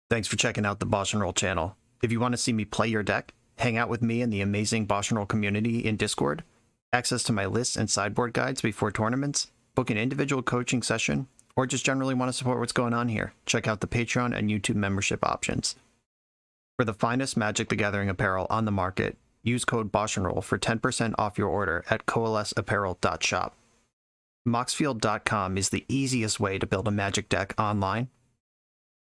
Thanks for checking out the BoshNRoll channel. If you want to see me play your deck, hang out with me in the amazing BoshNRoll community in Discord, access to my lists and sideboard guides before tournaments, book an individual coaching session, or just generally want to support what's going on here, check out the Patreon and YouTube membership options. For the finest Magic the Gathering apparel on the market, use code BoshNRoll for 10% off your order at coalesceapparel.shop. Moxfield.com is the easiest way to build a Magic deck online.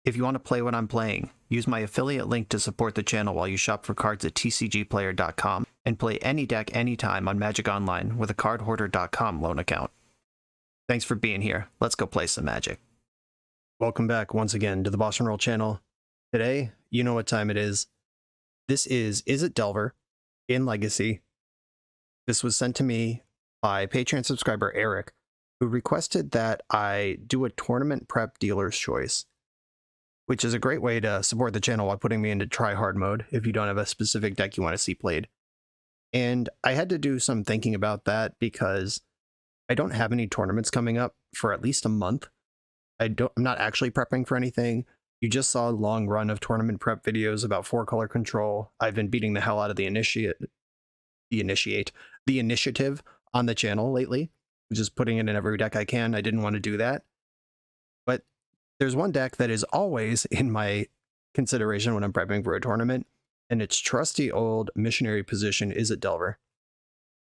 If you want to play what I'm playing, use my affiliate link to support the channel while you shop for cards at tcgplayer.com and play any deck anytime on Magic Online with a cardhoarder.com loan account. Thanks for being here. Let's go play some Magic. Welcome back once again to the BoshNRoll channel. Today, you know what time it is. This is Izzet Delver in Legacy. This was sent to me by Patreon subscriber Eric, who requested that I do a tournament prep dealer's choice, which is a great way to support the channel while putting me into try-hard mode if you don't have a specific deck you want to see played. And I had to do some thinking about that because I don't have any tournaments coming up for at least a month. I'm not actually prepping for anything. You just saw a long run of tournament prep videos about 4-color control. I've been beating the hell out of the initiative on the channel lately, just putting it in every deck I can. I didn't want to do that. But there's one deck that is always in my consideration when I'm prepping for a tournament, and it's trusty old missionary position Izzet Delver.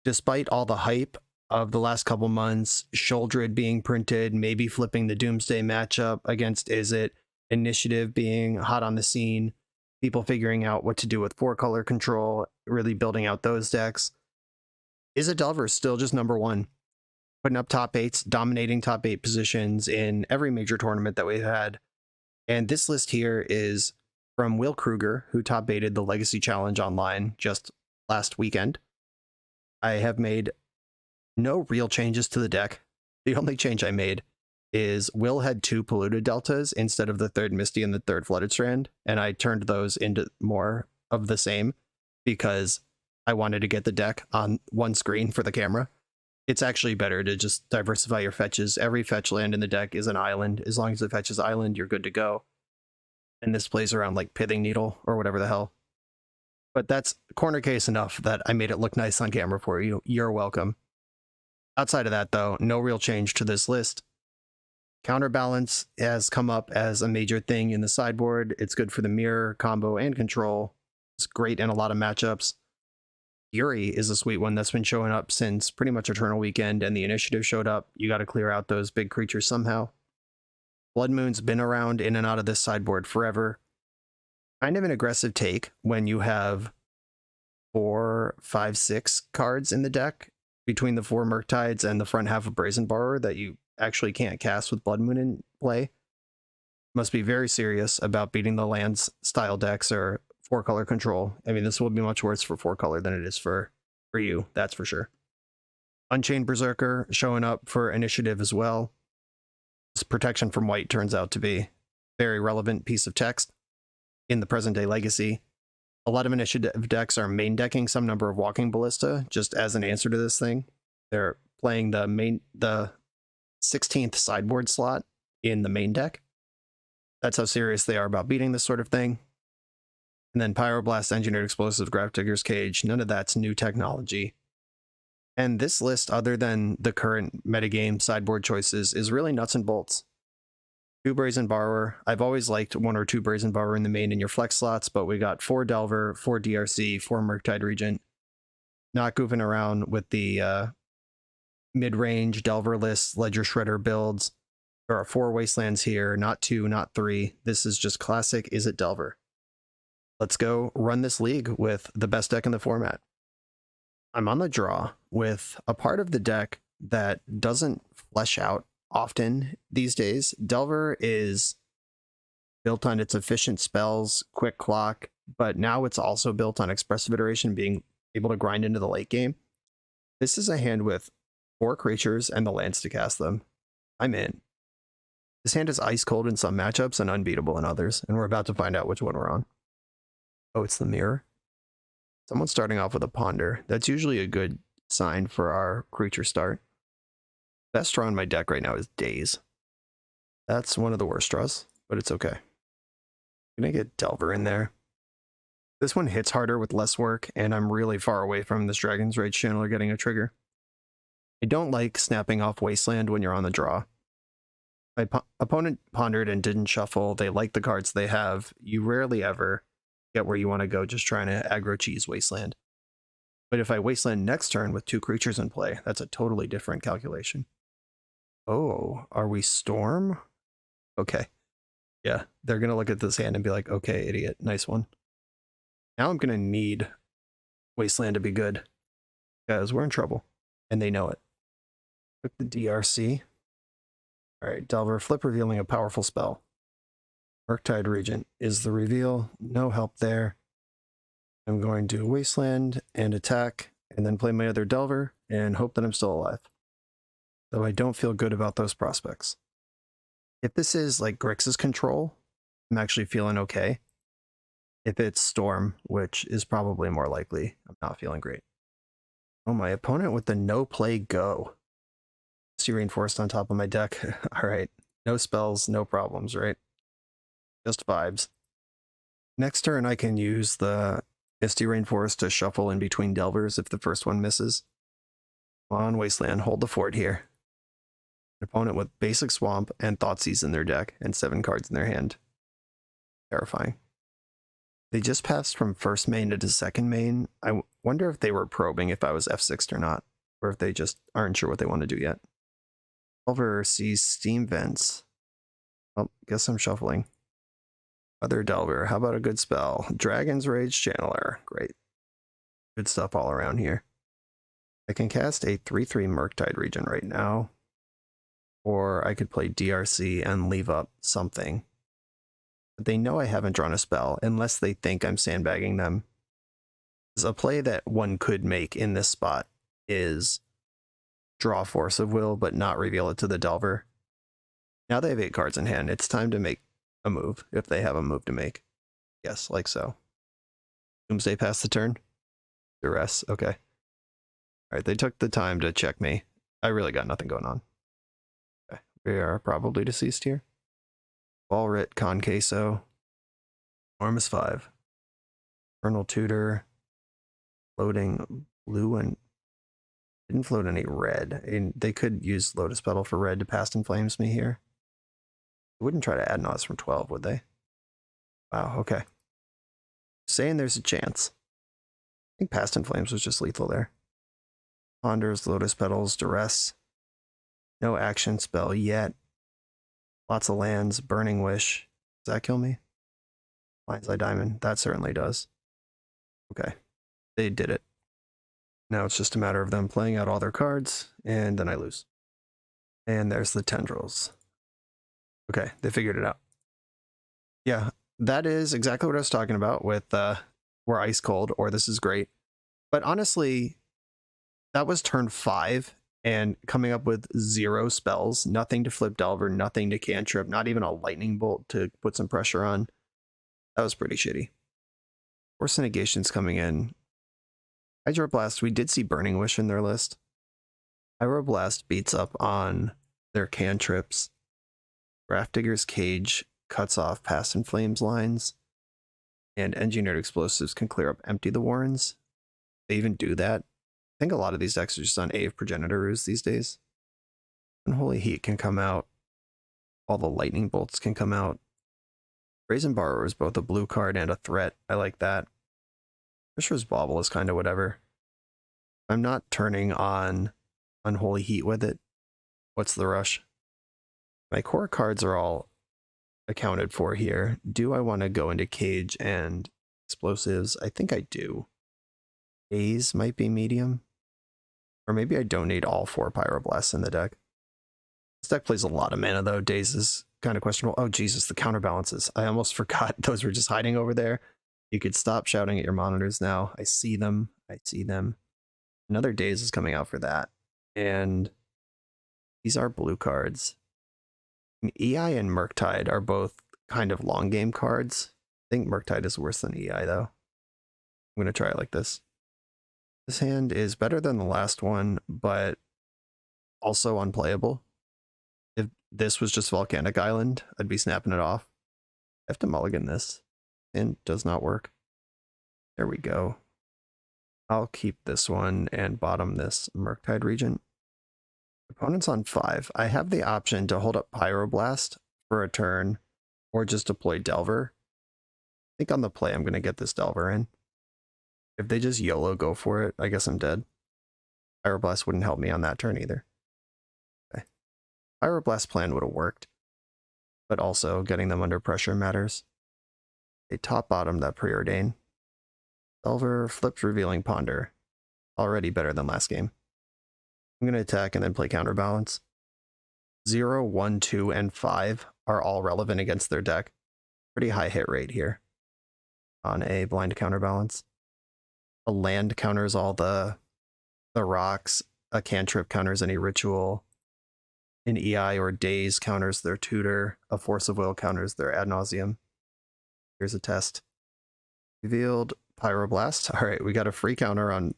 Despite all the hype of the last couple months, Sholdred being printed, maybe flipping the Doomsday matchup against Izzet, initiative being hot on the scene, people figuring out what to do with 4-color control, really building out those decks, Izzet Delver is still just number one, putting up top 8s, dominating top 8 positions in every major tournament that we've had. And this list here is from Will Kruger, who top 8'd the Legacy Challenge online just last weekend. I have made no real changes to the deck. The only change I made is Will had 2 polluted deltas instead of the 3rd Misty and the 3rd Flooded Strand, and I turned those into more of the same because I wanted to get the deck on one screen for the camera. It's actually better to just diversify your fetches. Every fetch land in the deck is an island. As long as it fetches island, you're good to go. And this plays around like Pithing Needle or whatever the hell. But that's corner case enough that I made it look nice on camera for you. You're welcome. Outside of that, though, no real change to this list. Counterbalance has come up as a major thing in the sideboard. It's good for the mirror, combo, and control. It's great in a lot of matchups. Fury is a sweet one that's been showing up since pretty much Eternal Weekend and the initiative showed up. You got to clear out those big creatures somehow. Blood Moon's been around in and out of this sideboard forever. Kind of an aggressive take when you have 4, 5, 6 cards in the deck between the 4 Murktides and the front half of Brazen Borrower that you actually can't cast with Blood Moon in play. Must be very serious about beating the lands style decks or 4-color control. I mean, this will be much worse for 4-color than it is for you, that's for sure. Unchained Berserker showing up for initiative as well. This protection from white turns out to be a very relevant piece of text in the present day Legacy. A lot of initiative decks are main decking some number of Walking Ballista just as an answer to this thing. They're playing the 16th sideboard slot in the main deck. That's how serious they are about beating this sort of thing. And then Pyroblast, Engineered Explosive, Grafdigger's Cage, none of that's new technology. And this list, other than the current metagame sideboard choices, is really nuts and bolts. 2 Brazen Borrower. I've always liked 1 or 2 Brazen Borrower in the main in your flex slots, but we got 4 Delver, 4 DRC, 4 Murktide Regent. Not goofing around with the mid-range Delver lists, Ledger Shredder builds. There are 4 Wastelands here, not 2, not 3. This is just classic Izzet Delver. Let's go run this league with the best deck in the format. I'm on the draw with a part of the deck that doesn't flesh out often these days. Delver is built on its efficient spells, quick clock, but now it's also built on expressive iteration, being able to grind into the late game. This is a hand with 4 creatures and the lands to cast them. I'm in. This hand is ice cold in some matchups and unbeatable in others, and we're about to find out which one we're on. Oh, it's the mirror. Someone's starting off with a Ponder. That's usually a good sign for our creature start. Best draw in my deck right now is Daze. That's one of the worst draws, but it's okay. I'm gonna get Delver in there. This one hits harder with less work, and I'm really far away from this Dragon's Rage Channeler getting a trigger. I don't like snapping off Wasteland when you're on the draw. My opponent pondered and didn't shuffle. They like the cards they have. You rarely ever get where you want to go just trying to aggro cheese Wasteland. But if I Wasteland next turn with 2 creatures in play, that's a totally different calculation. Oh, are we Storm? Okay. Yeah, they're going to look at this hand and be like, okay, idiot, nice one. Now I'm going to need Wasteland to be good, because we're in trouble, and they know it. Took the DRC. All right, Delver, flip revealing a powerful spell. Murktide Regent is the reveal. No help there. I'm going to Wasteland and attack, and then play my other Delver, and hope that I'm still alive. Though I don't feel good about those prospects. If this is like Grix's control, I'm actually feeling okay. If it's Storm, which is probably more likely, I'm not feeling great. Oh, my opponent with the no play go. Misty Reinforced on top of my deck. All right, no spells, no problems, right? Just vibes. Next turn, I can use the Misty Reinforced to shuffle in between Delvers if the first one misses. Come on, Wasteland, hold the fort here. An opponent with basic Swamp and Thoughtseize in their deck and 7 cards in their hand. Terrifying. They just passed from first main to second main. I wonder if they were probing if I was F6'd or not, or if they just aren't sure what they want to do yet. Delver sees Steam Vents. Well, guess I'm shuffling. Other Delver, how about a good spell? Dragon's Rage Channeler. Great. Good stuff all around here. I can cast a 3/3 Murktide Regent right now. Or I could play DRC and leave up something. But they know I haven't drawn a spell, unless they think I'm sandbagging them. A play that one could make in this spot is draw Force of Will, but not reveal it to the Delver. Now they have 8 cards in hand. It's time to make a move, if they have a move to make. Yes, like so. Doomsday pass the turn? Duress, okay. Alright, they took the time to check me. I really got nothing going on. Okay, we are probably deceased here. Ballrit, Conqueso. Enormous 5. Infernal Tutor. Floating blue and didn't float any red. And they could use Lotus Petal for red to Past in Flames me here. They wouldn't try to add Naws from 12, would they? Wow, okay. Saying there's a chance. I think Past in Flames was just lethal there. Ponders, Lotus Petals, Duress. No action spell yet. Lots of lands, Burning Wish. Does that kill me? Lion's Eye Diamond. That certainly does. Okay. They did it. Now it's just a matter of them playing out all their cards, and then I lose. And there's the Tendrils. Okay, they figured it out. Yeah, that is exactly what I was talking about with we're ice cold, or this is great. But honestly, that was turn 5, and coming up with 0 spells, nothing to flip Delver, nothing to cantrip, not even a lightning bolt to put some pressure on. That was pretty shitty. Force Negation's coming in. Hydroblast, we did see Burning Wish in their list. Hydroblast beats up on their cantrips. Gravedigger's Cage cuts off Past in Flames lines. And Engineered Explosives can clear up Empty the Warrens. They even do that. I think a lot of these decks are just on Ave Progenitor Ruse these days. Unholy Heat can come out. All the Lightning Bolts can come out. Brazen Borrower is both a blue card and a threat. I like that. Fisher's Bauble is kind of whatever. I'm not turning on Unholy Heat with it. What's the rush? My core cards are all accounted for here. Do I want to go into Cage and Explosives? I think I do. Daze might be medium. Or maybe I don't need all 4 Pyroblasts in the deck. This deck plays a lot of mana though. Daze is kind of questionable. Oh Jesus, the counterbalances. I almost forgot those were just hiding over there. You could stop shouting at your monitors now. I see them. I see them. Another Daze is coming out for that. And these are blue cards. EI and Murktide are both kind of long game cards. I think Murktide is worse than EI though. I'm going to try it like this. This hand is better than the last one, but also unplayable. If this was just Volcanic Island, I'd be snapping it off. I have to mulligan this. and does not work. There we go. I'll keep this one and bottom this Murktide Regent. Opponent's on 5. I have the option to hold up Pyroblast for a turn or just deploy Delver. I think on the play I'm going to get this Delver in. If they just YOLO go for it, I guess I'm dead. Pyroblast wouldn't help me on that turn either. Okay. Pyroblast plan would have worked, but also getting them under pressure matters. They top bottom that Preordain. Delver flips Revealing Ponder. Already better than last game. I'm going to attack and then play Counterbalance. 0, 1, 2, and 5 are all relevant against their deck. Pretty high hit rate here on a blind Counterbalance. A land counters all the rocks. A cantrip counters any ritual. An EI or Daze counters their tutor. A Force of Will counters their ad nauseum. Here's a test. Revealed Pyroblast. All right, we got a free counter on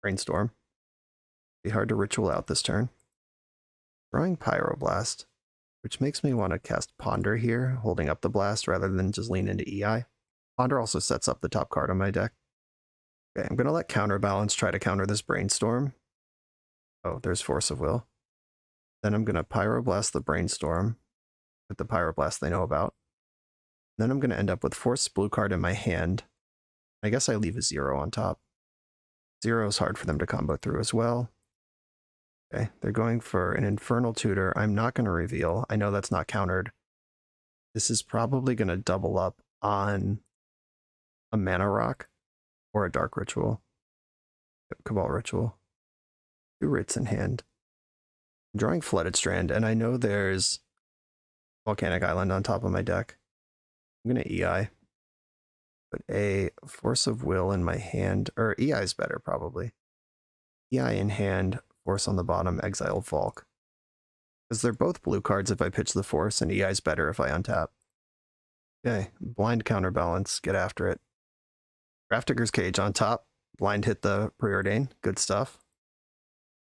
Brainstorm. Be hard to ritual out this turn. Drawing Pyroblast, which makes me want to cast Ponder here, holding up the blast rather than just lean into EI. Ponder also sets up the top card on my deck. Okay, I'm going to let Counterbalance try to counter this Brainstorm. Oh, there's Force of Will. Then I'm going to Pyroblast the Brainstorm with the Pyroblast they know about. Then I'm going to end up with Force blue card in my hand. I guess I leave a 0 on top. 0 is hard for them to combo through as well. Okay, they're going for an Infernal Tutor. I'm not going to reveal. I know that's not countered. This is probably going to double up on a Mana Rock or a Dark Ritual. Cabal Ritual. 2 Writs in hand. I'm drawing Flooded Strand, and I know there's Volcanic Island on top of my deck. I'm going to EI. Put a Force of Will in my hand, or EI is better probably. EI in hand, Force on the bottom, exile Volk. Because they're both blue cards if I pitch the Force, and EI is better if I untap. Okay, blind Counterbalance, get after it. Grafdigger's Cage on top, blind hit the Preordain, good stuff.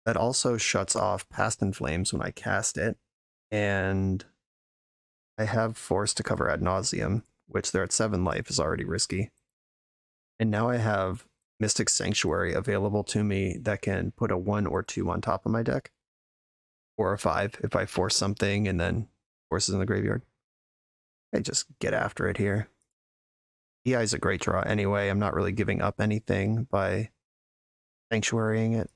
That also shuts off Past in Flames when I cast it, and I have Force to cover ad nauseum, which they're at 7 life is already risky. And now I have Mystic Sanctuary available to me that can put a 1 or 2 on top of my deck. Or a 5 if I force something and then Forces in the graveyard. I just get after it here. EI is a great draw anyway. I'm not really giving up anything by Sanctuarying it.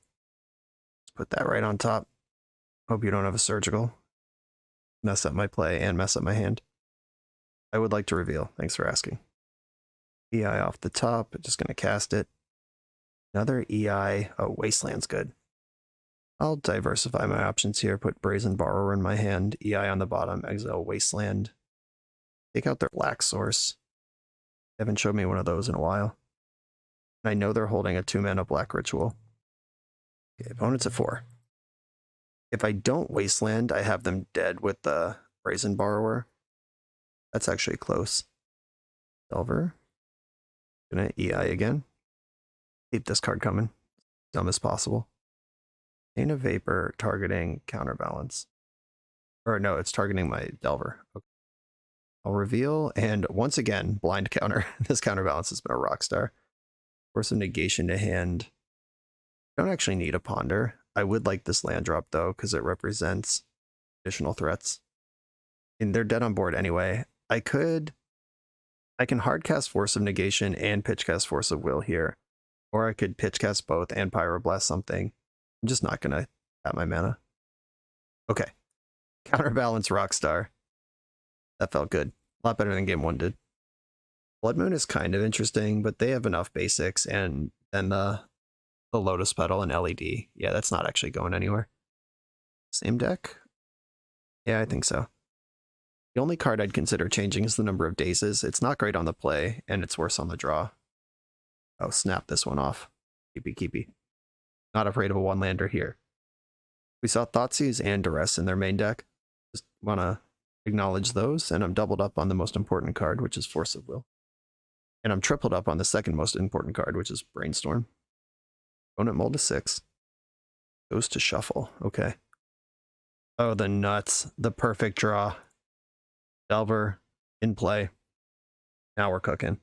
Let's put that right on top. Hope you don't have a Surgical. Mess up my play and mess up my hand. I would like to reveal. Thanks for asking. EI off the top. Just going to cast it. Another EI. Oh, Wasteland's good. I'll diversify my options here. Put Brazen Borrower in my hand. EI on the bottom. Exile Wasteland. Take out their black source. They haven't showed me one of those in a while. And I know they're holding a 2-mana black ritual. Okay, opponent's at 4. If I don't Wasteland, I have them dead with the Brazen Borrower. That's actually close. Delver. Gonna EI again. Keep this card coming. Dumb as possible. Chain of Vapor targeting Counterbalance. Or no, it's targeting my Delver. Okay. I'll reveal, and once again, blind counter. This Counterbalance has been a rock star. Force of Negation to hand. I don't actually need a Ponder. I would like this land drop though, because it represents additional threats. And they're dead on board anyway. I can hardcast Force of Negation and pitchcast Force of Will here. Or I could pitchcast both and Pyroblast something. I'm just not gonna tap my mana. Okay. Counterbalance Rockstar. That felt good. A lot better than game 1 did. Blood Moon is kind of interesting, but they have enough basics, and then the Lotus Petal and LED. Yeah, that's not actually going anywhere. Same deck? Yeah, I think so. The only card I'd consider changing is the number of dazes. It's not great on the play, and it's worse on the draw. Oh, snap this one off. Keepy. Not afraid of a one-lander here. We saw Thoughtseize and Duress in their main deck. Just want to acknowledge those, and I'm doubled up on the most important card, which is Force of Will. And I'm tripled up on the second most important card, which is Brainstorm. Opponent mull to 6. Goes to shuffle. Okay. Oh, the nuts. The perfect draw. Delver in play. Now we're cooking.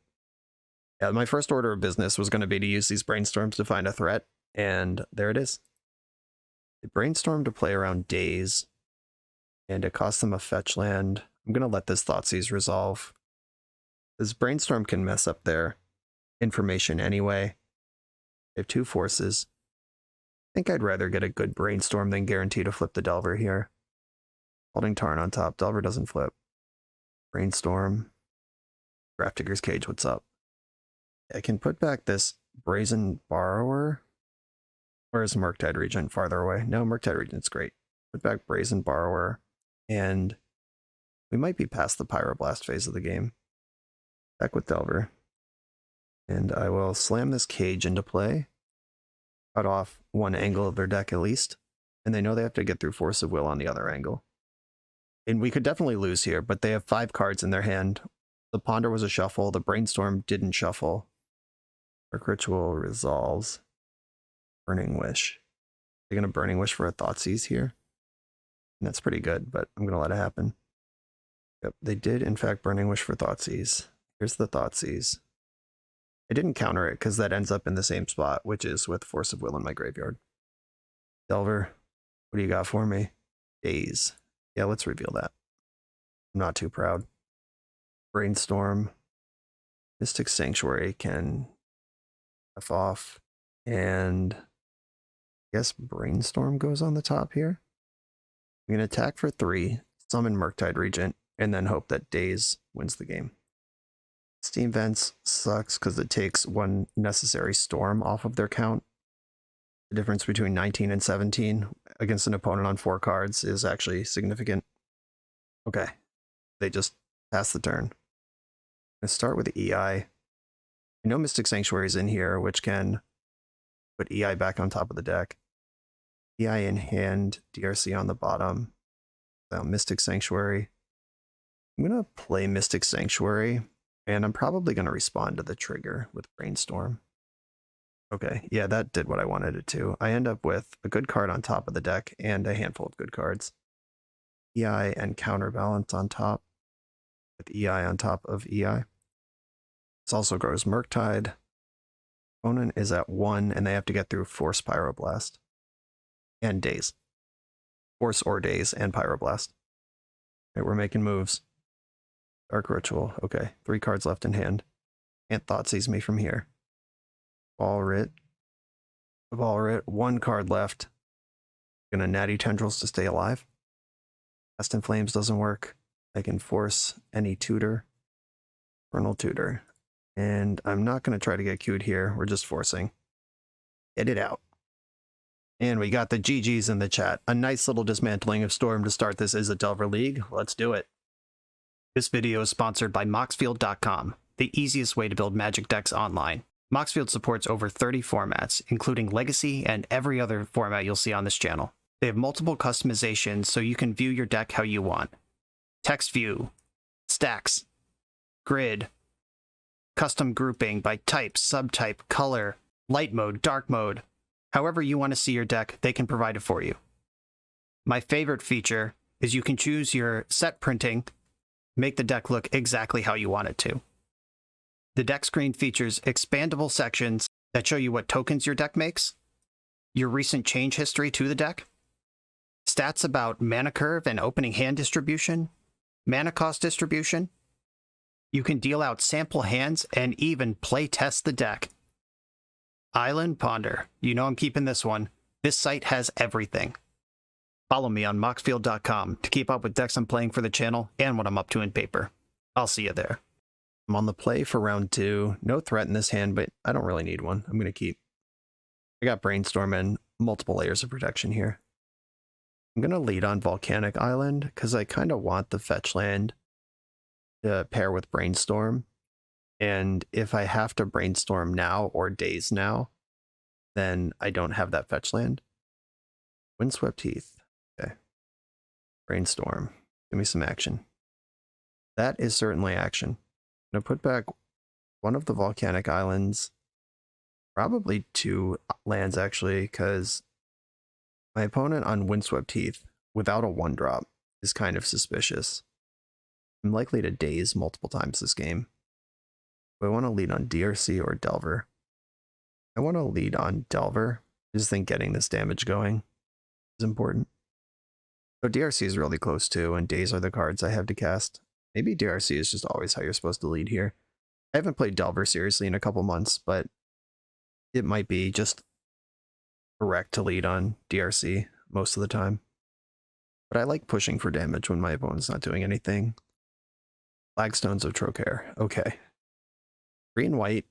Yeah, my first order of business was going to be to use these brainstorms to find a threat, and there it is. They brainstorm to play around days, and it costs them a fetch land. I'm going to let this Thoughtseize resolve. This brainstorm can mess up their information anyway. They have 2 forces. I think I'd rather get a good brainstorm than guarantee to flip the Delver here. Holding Tarn on top. Delver doesn't flip. Brainstorm. Grafdigger's Cage, what's up? I can put back this Brazen Borrower. Or is Murktide Regent farther away? No, Murktide Regent's great. Put back Brazen Borrower. And we might be past the Pyroblast phase of the game. Back with Delver. And I will slam this Cage into play. Cut off one angle of their deck at least. And they know they have to get through Force of Will on the other angle. And we could definitely lose here, but they have 5 cards in their hand. The Ponder was a shuffle. The Brainstorm didn't shuffle. Dark Ritual resolves. Burning Wish. They're going to Burning Wish for a Thoughtseize here. And that's pretty good, but I'm going to let it happen. Yep, they did, in fact, Burning Wish for Thoughtseize. Here's the Thoughtseize. I didn't counter it because that ends up in the same spot, which is with Force of Will in my graveyard. Delver, what do you got for me? Days. Yeah, let's reveal that. I'm not too proud. Brainstorm. Mystic Sanctuary can F off. And I guess Brainstorm goes on the top here. I'm going to attack for 3, summon Murktide Regent, and then hope that Days wins the game. Steam Vents sucks because it takes 1 necessary storm off of their count. The difference between 19 and 17 against an opponent on 4 cards is actually significant. Okay, they just pass the turn. I'm going to start with EI. I know Mystic Sanctuary is in here, which can put EI back on top of the deck. EI in hand, DRC on the bottom. Mystic Sanctuary. I'm going to play Mystic Sanctuary. And I'm probably going to respond to the trigger with Brainstorm. Okay, yeah, that did what I wanted it to. I end up with a good card on top of the deck and a handful of good cards. EI and Counterbalance on top, with EI on top of EI. This also grows Murktide. Opponent is at 1, and they have to get through Force Pyroblast. And Days. Force or Days and Pyroblast. Right, we're making moves. Dark Ritual. Okay, 3 cards left in hand. Can't Thoughtseize me from here. Valrit. 1 card left. Gonna Natty Tendrils to stay alive. Cast in Flames doesn't work. I can force any tutor. Vernal Tutor. And I'm not gonna try to get queued here. We're just forcing. Get it out. And we got the GGs in the chat. A nice little dismantling of Storm to start this Izzet Delver League. Let's do it. This video is sponsored by Moxfield.com, the easiest way to build Magic decks online. Moxfield supports over 30 formats, including Legacy and every other format you'll see on this channel. They have multiple customizations so you can view your deck how you want. Text view, stacks, grid, custom grouping by type, subtype, color, light mode, dark mode. However you want to see your deck, they can provide it for you. My favorite feature is you can choose your set printing, make the deck look exactly how you want it to. The deck screen features expandable sections that show you what tokens your deck makes, your recent change history to the deck, stats about mana curve and opening hand distribution, mana cost distribution. You can deal out sample hands and even play test the deck. Island Ponder. You know I'm keeping this one. This site has everything. Follow me on Moxfield.com to keep up with decks I'm playing for the channel and what I'm up to in paper. I'll see you there. I'm on the play for round 2. No threat in this hand, but I don't really need one. I'm going to keep. I got Brainstorm and multiple layers of protection here. I'm going to lead on Volcanic Island because I kind of want the fetch land to pair with Brainstorm. And if I have to Brainstorm now or Days now, then I don't have that fetch land. Windswept Heath. Okay. Brainstorm. Give me some action. That is certainly action. I'm going to put back one of the Volcanic Islands. Probably 2 lands, actually, because my opponent on Windswept Heath, without a 1-drop, is kind of suspicious. I'm likely to Daze multiple times this game. Do I want to lead on DRC or Delver? I want to lead on Delver. I just think getting this damage going is important. So DRC is really close too, and Days are the cards I have to cast. Maybe DRC is just always how you're supposed to lead here. I haven't played Delver seriously in a couple months, but it might be just correct to lead on DRC most of the time. But I like pushing for damage when my opponent's not doing anything. Flagstones of Trocaire. Okay. Green-white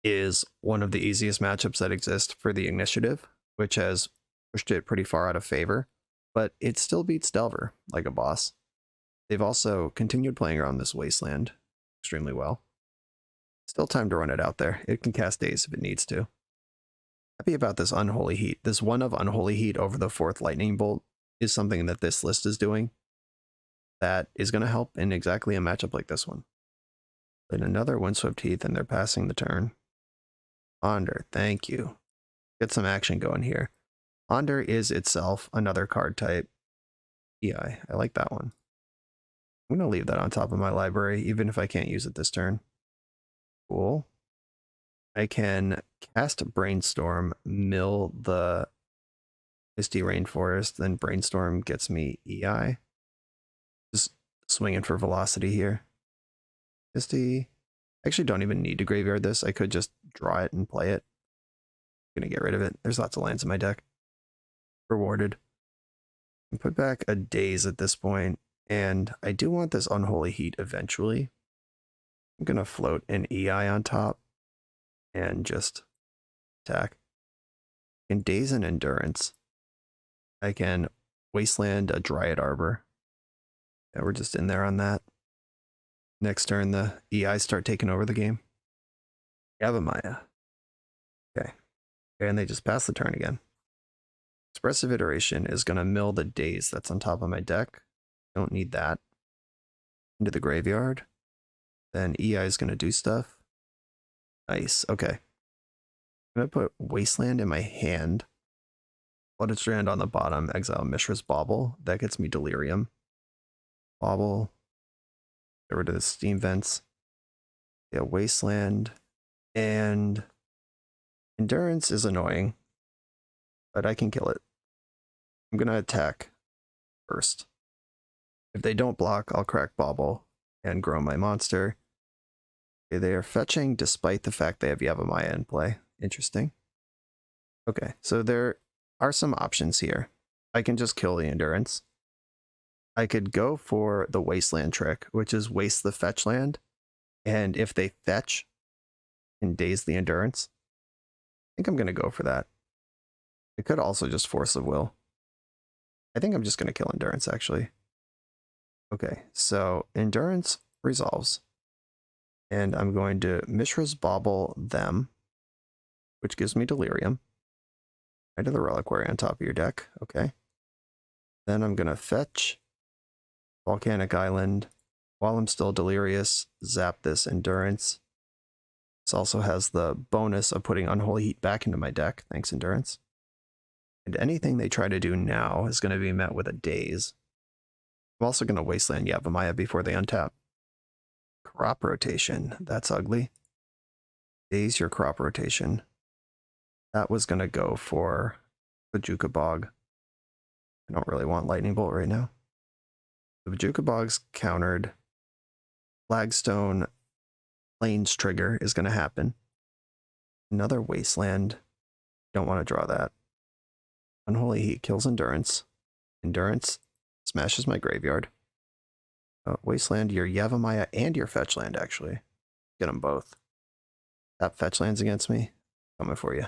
is one of the easiest matchups that exist for the initiative, which has pushed it pretty far out of favor, but it still beats Delver like a boss. They've also continued playing around this wasteland extremely well. Still time to run it out there. It can cast Days if it needs to. Happy about this Unholy Heat. This one of Unholy Heat over the 4th Lightning Bolt is something that this list is doing that is going to help in exactly a matchup like this one. Then another Windswept Heath, and they're passing the turn. Ponder, thank you. Get some action going here. Ponder is itself another card type. EI, I like that one. I'm going to leave that on top of my library, even if I can't use it this turn. Cool. I can cast Brainstorm, mill the Misty Rainforest, then Brainstorm gets me EI. Just swinging for velocity here. Misty. I actually don't even need to graveyard this. I could just draw it and play it. I'm gonna get rid of it. There's lots of lands in my deck. Rewarded. And put back a Daze at this point, and I do want this Unholy Heat eventually. I'm gonna float an EI on top and just attack. I can Daze an Endurance. I can Wasteland a Dryad Arbor. Yeah, we're just in there on that. Next turn, the EIs start taking over the game. Yavimaya. Okay. And they just pass the turn again. Expressive Iteration is going to mill the Daze that's on top of my deck. Don't need that. Into the graveyard. Then EI is going to do stuff. Nice. Okay. I'm going to put Wasteland in my hand. Blooded Strand on the bottom. Exile Mishra's Bauble. That gets me Delirium. Bauble. Get rid of the Steam Vents. Yeah, Wasteland. And Endurance is annoying, but I can kill it. I'm going to attack first. If they don't block, I'll crack Bauble and grow my monster. Okay, they are fetching despite the fact they have Yavimaya in play. Interesting. Okay, so there are some options here. I can just kill the Endurance. I could go for the Wasteland trick, which is waste the fetch land, and if they fetch, can Daze the Endurance. I think I'm going to go for that. I could also just Force of Will. I think I'm just going to kill Endurance, actually. Okay, so Endurance resolves. And I'm going to Mishra's Bauble them, which gives me Delirium. Right to the Reliquary on top of your deck. Okay. Then I'm going to fetch Volcanic Island. While I'm still delirious, zap this Endurance. This also has the bonus of putting Unholy Heat back into my deck. Thanks, Endurance. And anything they try to do now is going to be met with a Daze. I'm also going to Wasteland Yavimaya before they untap. Crop Rotation. That's ugly. Daze your Crop Rotation. That was going to go for Bajuka Bog. I don't really want Lightning Bolt right now. The Bajuka Bog's countered. Flagstone Plains trigger is going to happen. Another Wasteland. Don't want to draw that. Unholy Heat kills Endurance. Endurance smashes my graveyard. Wasteland your Yavimaya and your fetch land, actually. Get them both. Tap fetch lands against me. Coming for you.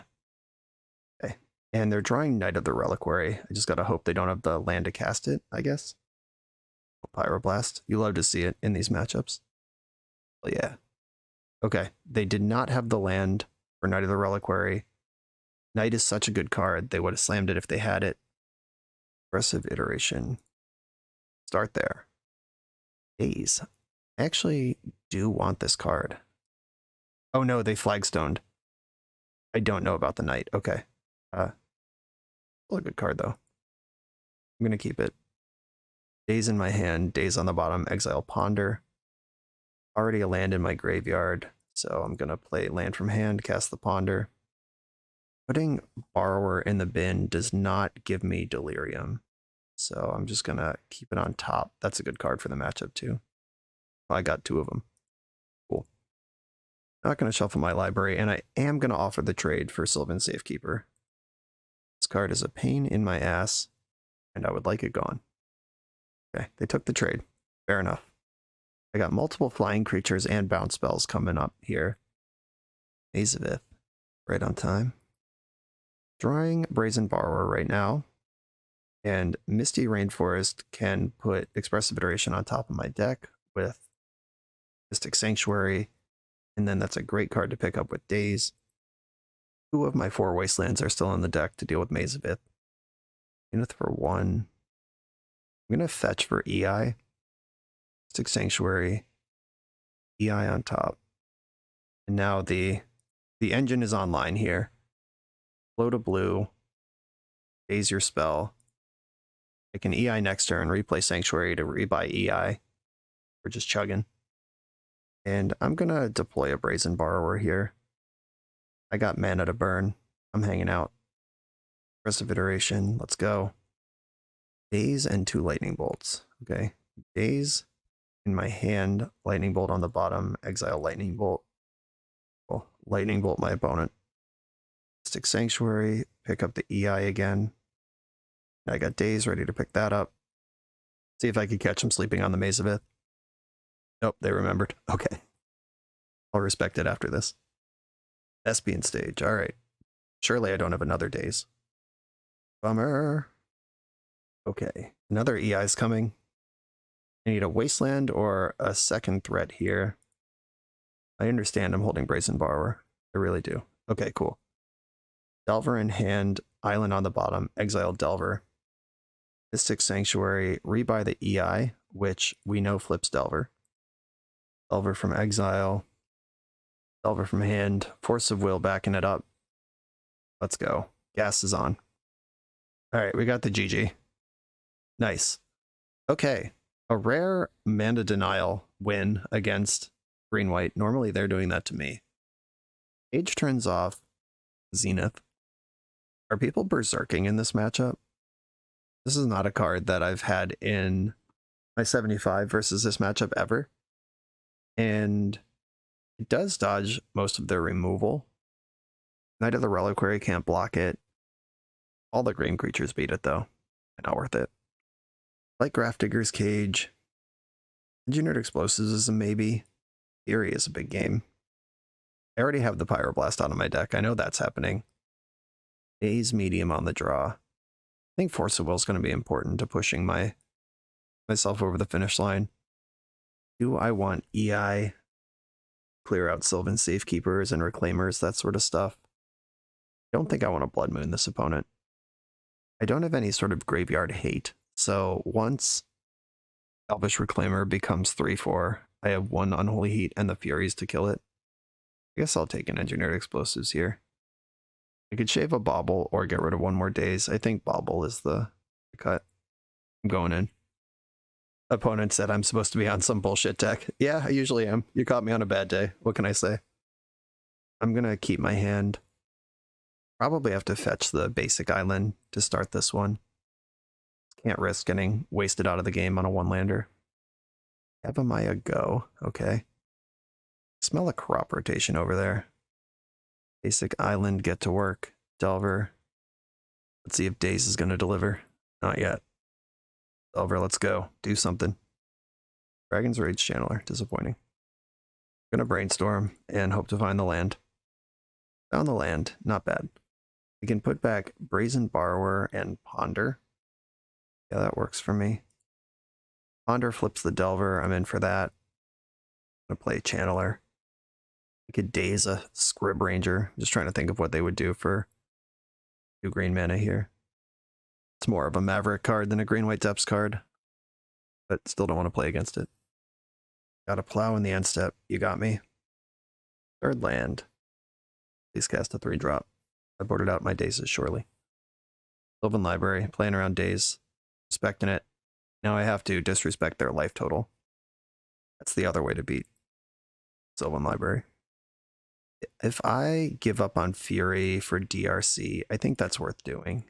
Okay. And they're drawing Knight of the Reliquary. I just gotta hope they don't have the land to cast it, I guess. Pyroblast. You love to see it in these matchups. Well, yeah. Okay. They did not have the land for Knight of the Reliquary. Knight is such a good card. They would have slammed it if they had it. Aggressive Iteration. Start there. Daze. I actually do want this card. Oh no, they Flagstoned. I don't know about the Knight. Okay. Still a good card though. I'm gonna keep it. Daze in my hand, Daze on the bottom, exile Ponder. Already a land in my graveyard. So I'm going to play land from hand, cast the Ponder. Putting Borrower in the bin does not give me Delirium. So I'm just going to keep it on top. That's a good card for the matchup too. Oh, I got 2 of them. Cool. Not going to shuffle my library, and I am going to offer the trade for Sylvan Safekeeper. This card is a pain in my ass, and I would like it gone. Okay, they took the trade. Fair enough. I got multiple flying creatures and bounce spells coming up here. Izzet, right on time. Drawing Brazen Borrower right now. And Misty Rainforest can put Expressive Iteration on top of my deck with Mystic Sanctuary. And then that's a great card to pick up with Daze. 2 of my 4 Wastelands are still in the deck to deal with Maze of Ith. Zenith for 1. I'm going to fetch for EI. Mystic Sanctuary. EI on top. And now the engine is online here. Float a blue. Daze your spell. I can EI next turn, replay Sanctuary to rebuy EI. We're just chugging. And I'm going to deploy a Brazen Borrower here. I got mana to burn. I'm hanging out. Expressive Iteration. Let's go. Daze and 2 Lightning Bolts. Okay. Daze in my hand. Lightning Bolt on the bottom. Exile Lightning Bolt. Well, Lightning Bolt my opponent. Mystic Sanctuary. Pick up the EI again. I got Daze ready to pick that up. See if I could catch him sleeping on the Maze of Ith. Nope, they remembered. Okay. I'll respect it after this. Thespian stage. All right. Surely I don't have another Daze. Bummer. Okay. Another EI's coming. I need a Wasteland or a second threat here. I understand I'm holding Brazen Borrower. I really do. Okay, cool. Delver in hand. Island on the bottom. Exile Delver. Mystic Sanctuary. Rebuy the EI, which we know flips Delver. Delver from exile. Delver from hand. Force of Will backing it up. Let's go. Gas is on. All right, we got the GG. Nice. Okay. A rare mana denial win against green-white. Normally they're doing that to me. Age turns off. Zenith. Are people berserking in this matchup? This is not a card that I've had in my 75 versus this matchup ever. And it does dodge most of their removal. Knight of the Reliquary can't block it. All the green creatures beat it though. Not worth it. Like Grafdigger's Cage. Engineered Explosives is a maybe. Fury is a big game. I already have the Pyroblast out of my deck. I know that's happening. Daze medium on the draw. I think Force of Will is going to be important to pushing myself over the finish line. Do I want EI? Clear out Sylvan Safekeepers and Reclaimers, that sort of stuff. I don't think I want to Blood Moon this opponent. I don't have any sort of graveyard hate. So once Elvish Reclaimer becomes 3/4, I have 1 Unholy Heat and the Furies to kill it. I guess I'll take an Engineered Explosives here. I could shave a Bauble or get rid of 1 more Daze. I think Bauble is the cut. I'm going in. Opponent said I'm supposed to be on some bullshit deck. Yeah, I usually am. You caught me on a bad day. What can I say? I'm going to keep my hand. Probably have to fetch the basic island to start this one. Can't risk getting wasted out of the game on a 1-lander. Avamaya go. Okay. Smell a crop rotation over there. Basic island, get to work. Delver. Let's see if Daze is going to deliver. Not yet. Delver, let's go. Do something. Dragon's Rage Channeler. Disappointing. Gonna brainstorm and hope to find the land. Found the land. Not bad. We can put back Brazen Borrower and Ponder. Yeah, that works for me. Ponder flips the Delver. I'm in for that. I'm gonna play Channeler. I could Daze a Scrib Ranger. Just trying to think of what they would do for 2 green mana here. It's more of a Maverick card than a green-white depths card, but still don't want to play against it. Got a Plow in the end step. You got me. 3rd land. Please cast a 3-drop. I boarded out my Dazes surely. Sylvan Library, playing around Daze, respecting it. Now I have to disrespect their life total. That's the other way to beat Sylvan Library. If I give up on Fury for DRC, I think that's worth doing.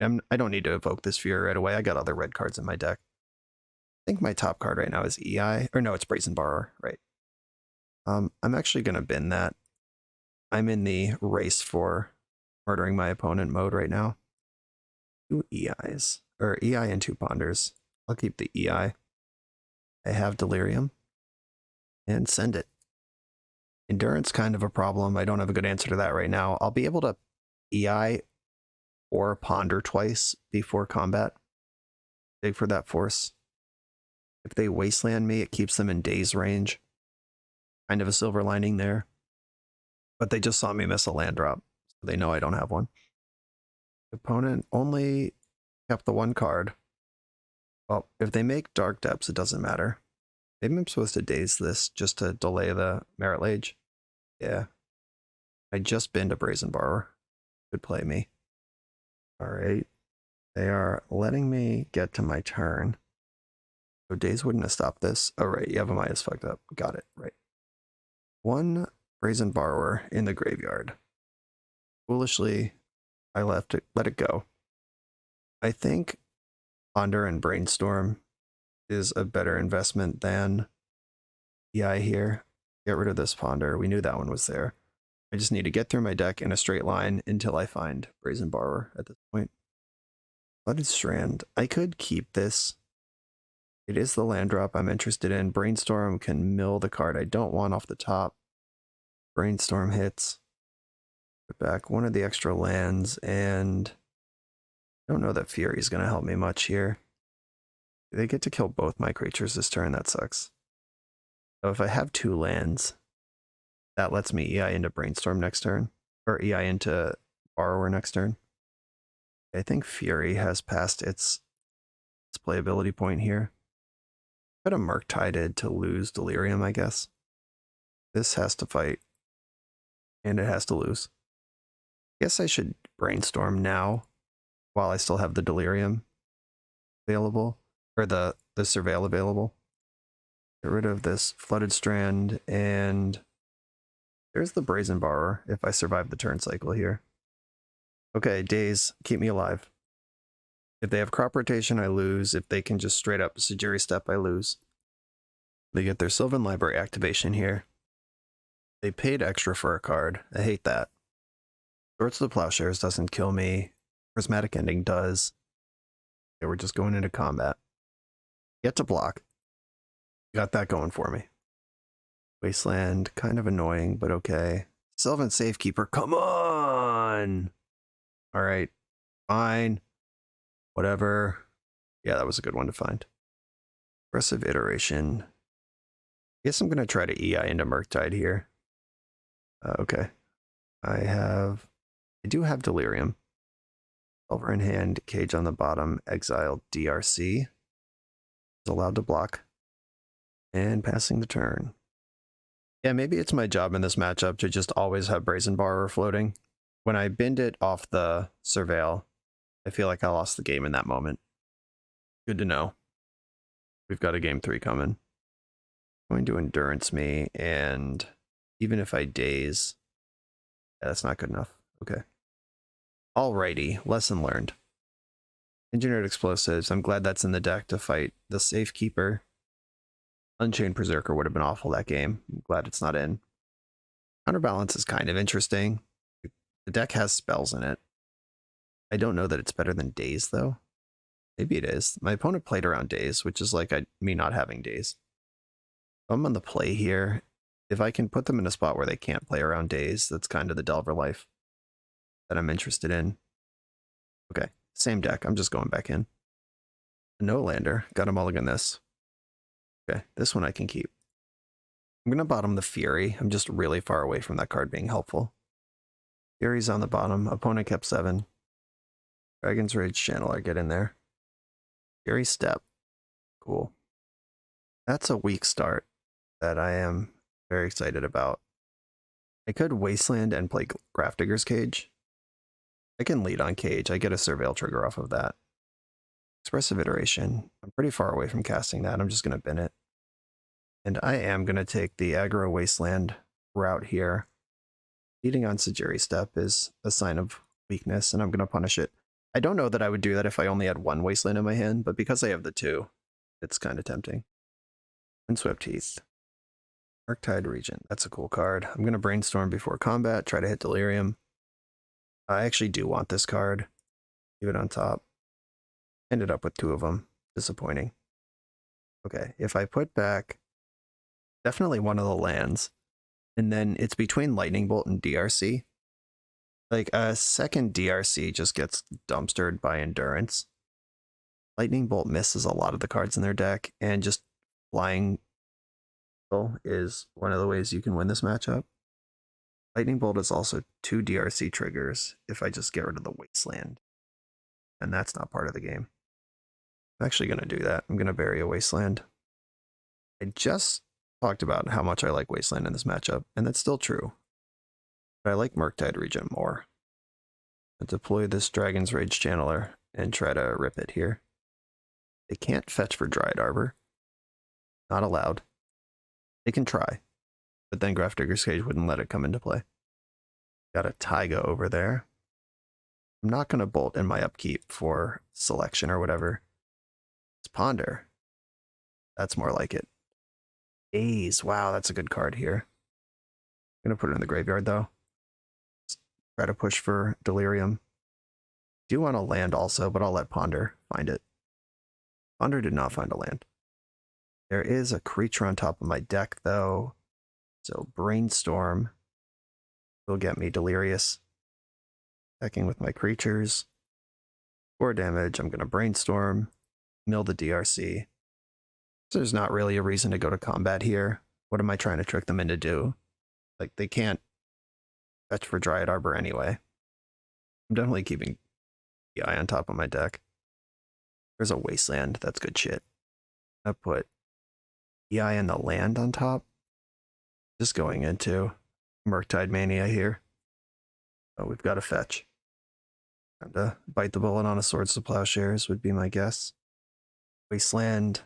I don't need to evoke this Fury right away. I got other red cards in my deck. I think my top card right now is EI. Or no, it's Brazen Borrower, right? I'm actually going to bin that. I'm in the race for murdering my opponent mode right now. 2 EIs. Or EI and 2 Ponders. I'll keep the EI. I have Delirium. And send it. Endurance, kind of a problem. I don't have a good answer to that right now. I'll be able to EI or Ponder twice before combat. Big for that force. If they wasteland me, it keeps them in daze range. Kind of a silver lining there. But they just saw me miss a land drop, so they know I don't have one. The opponent only kept the 1 card. Well, if they make Dark Depths, it doesn't matter. Maybe I'm supposed to daze this just to delay the Merit Lage. Yeah. I just binned a Brazen Borrower. Good play me. Alright. They are letting me get to my turn. So daze wouldn't have stopped this. Oh, right. Yavimaya is fucked up. Got it. Right. 1 Brazen Borrower in the graveyard. Foolishly, I let it go. I think Ponder and Brainstorm is a better investment than EI here. Get rid of this Ponder. We knew that one was there. I just need to get through my deck in a straight line until I find Brazen Borrower at this point. Flooded Strand. I could keep this. It is the land drop I'm interested in. Brainstorm can mill the card I don't want off the top. Brainstorm hits. Put back 1 of the extra lands, and I don't know that Fury is going to help me much here. They get to kill both my creatures this turn. That sucks. So if I have 2 lands, that lets me EI into Brainstorm next turn, or EI into Borrower next turn. I think Fury has passed its playability point here. Could have Murktided to lose Delirium, I guess. This has to fight, and it has to lose. I guess I should Brainstorm now while I still have the Delirium available, or the Surveil available. Get rid of this Flooded Strand, and there's the Brazen Borrower if I survive the turn cycle here. Okay, days, keep me alive. If they have crop rotation, I lose. If they can just straight up Sejiri Step, I lose. They get their Sylvan Library activation here. They paid extra for a card. I hate that. Swords to the Plowshares doesn't kill me. Prismatic Ending does. Okay, we're just going into combat. Get to block. Got that going for me. Wasteland, kind of annoying, but okay. Sylvan Safekeeper, come on! Alright, fine. Whatever. Yeah, that was a good one to find. Aggressive Iteration. I guess I'm going to try to EI into Murktide here. Okay. I do have Delirium. Silver in hand, Cage on the bottom, Exile, DRC. Is allowed to block. And passing the turn. Yeah, maybe it's my job in this matchup to just always have Brazen Borrower floating. When I binned it off the Surveil, I feel like I lost the game in that moment. Good to know. We've got a game 3 coming. I'm going to Endurance me, and even if I daze, yeah, that's not good enough. Okay. Alrighty, lesson learned. Engineered Explosives, I'm glad that's in the deck to fight the Safekeeper. Unchained Berserker would have been awful that game. I'm glad it's not in. Counterbalance is kind of interesting. The deck has spells in it. I don't know that it's better than Daze, though. Maybe it is. My opponent played around Daze, which is like me not having Daze. I'm on the play here. If I can put them in a spot where they can't play around Daze, that's kind of the Delver life that I'm interested in. Okay, same deck. I'm just going back in. No lander. Got to mulligan this. Okay, this one I can keep. I'm going to bottom the Fury. I'm just really far away from that card being helpful. Fury's on the bottom. Opponent kept 7. Dragon's Rage Channeler, get in there. Fury Step. Cool. That's a weak start that I am very excited about. I could Wasteland and play Grafdigger's Cage. I can lead on Cage. I get a Surveil trigger off of that. Expressive Iteration. I'm pretty far away from casting that. I'm just going to bin it. And I am going to take the aggro Wasteland route here. Leading on Sajiri Step is a sign of weakness, and I'm going to punish it. I don't know that I would do that if I only had one Wasteland in my hand, but because I have the two, it's kind of tempting. Windswept Heath. Murktide Regent. That's a cool card. I'm going to Brainstorm before combat, try to hit Delirium. I actually do want this card. Leave it on top. Ended up with two of them. Disappointing. Okay, if I put back definitely one of the lands, and then it's between Lightning Bolt and DRC. Like a second DRC just gets dumpstered by Endurance. Lightning Bolt misses a lot of the cards in their deck, and just flying is one of the ways you can win this matchup. Lightning Bolt is also 2 DRC triggers if I just get rid of the Wasteland. And that's not part of the game. I'm actually going to do that. I'm going to bury a Wasteland. I just talked about how much I like Wasteland in this matchup, and that's still true. But I like Murktide Regent more. I'll deploy this Dragon's Rage Channeler and try to rip it here. They can't fetch for Dryad Arbor. Not allowed. They can try, but then Grafdigger's Cage wouldn't let it come into play. Got a Taiga over there. I'm not going to bolt in my upkeep for selection or whatever. It's Ponder. That's more like it. A's. Wow, that's a good card here. I'm going to put it in the graveyard, though. Let's try to push for Delirium. Do want a land also, but I'll let Ponder find it. Ponder did not find a land. There is a creature on top of my deck, though. So Brainstorm will get me Delirious. Attacking with my creatures. 4 damage. I'm going to Brainstorm. Mill the DRC. So there's not really a reason to go to combat here. What am I trying to trick them into do? Like, they can't fetch for Dryad Arbor anyway. I'm definitely keeping the eye on top of my deck. There's a Wasteland. That's good shit. I put EI and the land on top. Just going into Murktide Mania here. Oh, we've got a fetch. Time to bite the bullet on a Swords to Plowshares would be my guess. Wasteland.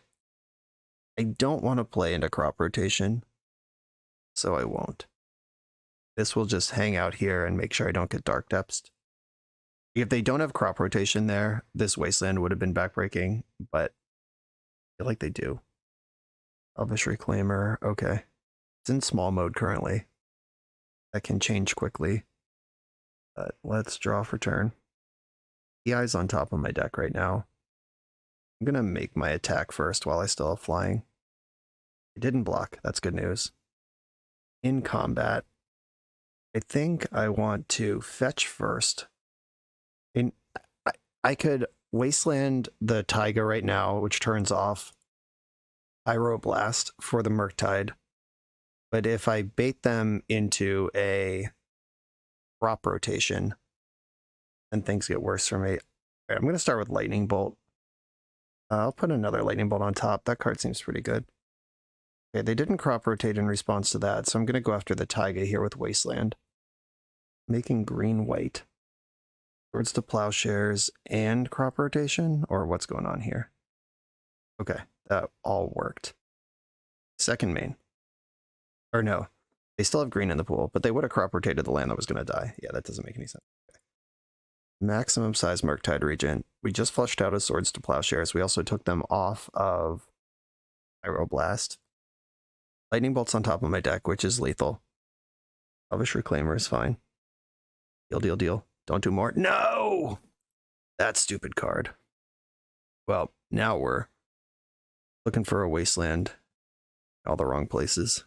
I don't want to play into crop rotation, so I won't. This will just hang out here and make sure I don't get Dark Depths. If they don't have crop rotation there, this Wasteland would have been backbreaking, but I feel like they do. Elvish Reclaimer, okay. It's in small mode currently. That can change quickly. But let's draw for turn. EI's on top of my deck right now. I'm going to make my attack first while I still have flying. It didn't block. That's good news. In combat, I think I want to fetch first. I could Wasteland the Taiga right now, which turns off Pyroblast for the Murktide. But if I bait them into a crop rotation, then things get worse for me. All right, I'm going to start with Lightning Bolt. I'll put another Lightning Bolt on top. That card seems pretty good. Okay, they didn't crop rotate in response to that, so I'm going to go after the Taiga here with Wasteland. Making green-white. Swords to Plowshares and crop rotation? Or what's going on here? Okay, that all worked. Second main. Or no, they still have green in the pool, but they would have crop rotated the land that was going to die. Yeah, that doesn't make any sense. Okay. Maximum size Murktide Regent. We just flushed out his Swords to Plowshares. We also took them off of Pyroblast. Lightning Bolt's on top of my deck, which is lethal. Elvish Reclaimer is fine. Deal, deal, deal. Don't do more. No! That stupid card. Well, now we're looking for a Wasteland. All the wrong places.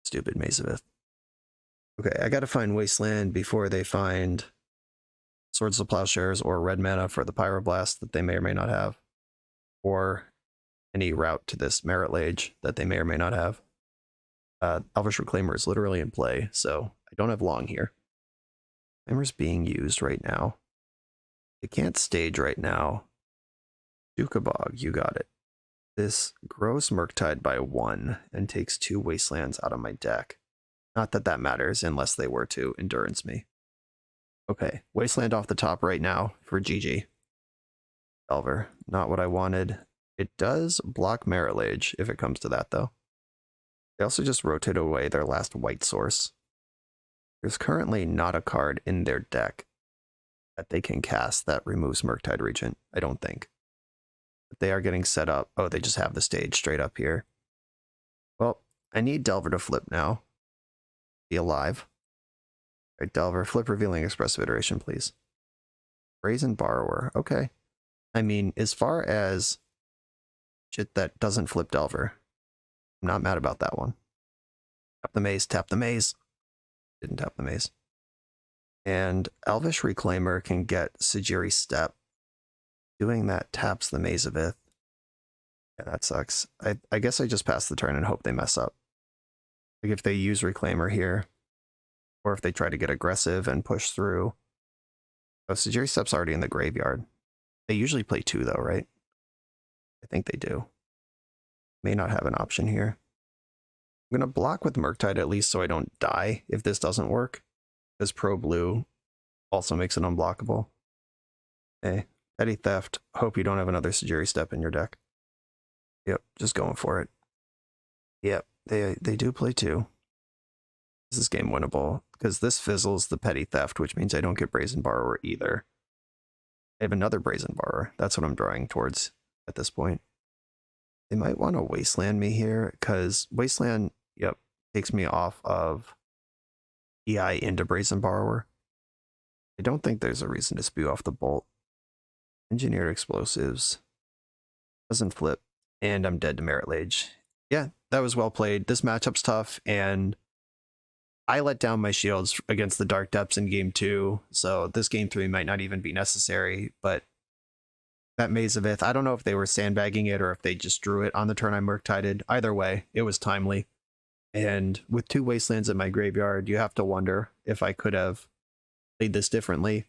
Stupid Mazavith. Okay, I gotta find Wasteland before they find Swords to Plowshares or red mana for the Pyroblast that they may or may not have. Or any route to this Merit Lage that they may or may not have. Elvish Reclaimer is literally in play, so I don't have long here. Reclaimer's being used right now. They can't stage right now. Dukabog, you got it. This grows Murktide by 1 and takes 2 Wastelands out of my deck. Not that that matters unless they were to Endurance me. Okay, Wasteland off the top right now for GG. Delver, not what I wanted. It does block Merit Lage if it comes to that, though. They also just rotate away their last white source. There's currently not a card in their deck that they can cast that removes Murktide Regent, I don't think. But they are getting set up. Oh, they just have the stage straight up here. Well, I need Delver to flip now. Be alive. All right, Delver, flip Revealing Expressive Iteration, please. Brazen Borrower, okay. I mean, as far as shit that doesn't flip Delver, I'm not mad about that one. Tap the maze, tap the maze. Didn't tap the maze. And Elvish Reclaimer can get Sejiri Step. Doing that taps the Maze of Ith. Yeah, that sucks. I guess I just pass the turn and hope they mess up. Like if they use Reclaimer here, or if they try to get aggressive and push through. Oh, Sejiri Step's already in the graveyard. They usually play 2 though, right? I think they do. May not have an option here. I'm going to block with Murktide at least so I don't die if this doesn't work. Because Pro Blue also makes it unblockable. Hey, Petty Theft. Hope you don't have another Sejiri Step in your deck. Yep, just going for it. Yep, they do play 2. This is game winnable. Because this fizzles the Petty Theft, which means I don't get Brazen Borrower either. I have another Brazen Borrower. That's what I'm drawing towards at this point. They might want to Wasteland me here, because Wasteland, yep, takes me off of EI into Brazen Borrower. I don't think there's a reason to spew off the Bolt. Engineered Explosives. Doesn't flip. And I'm dead to Merit Lage. Yeah, that was well played. This matchup's tough, and I let down my shields against the Dark Depths in game 2, so this game 3 might not even be necessary, but that Maze of Ith, I don't know if they were sandbagging it or if they just drew it on the turn I Murktided. Either way, it was timely. And with 2 Wastelands in my graveyard, you have to wonder if I could have played this differently.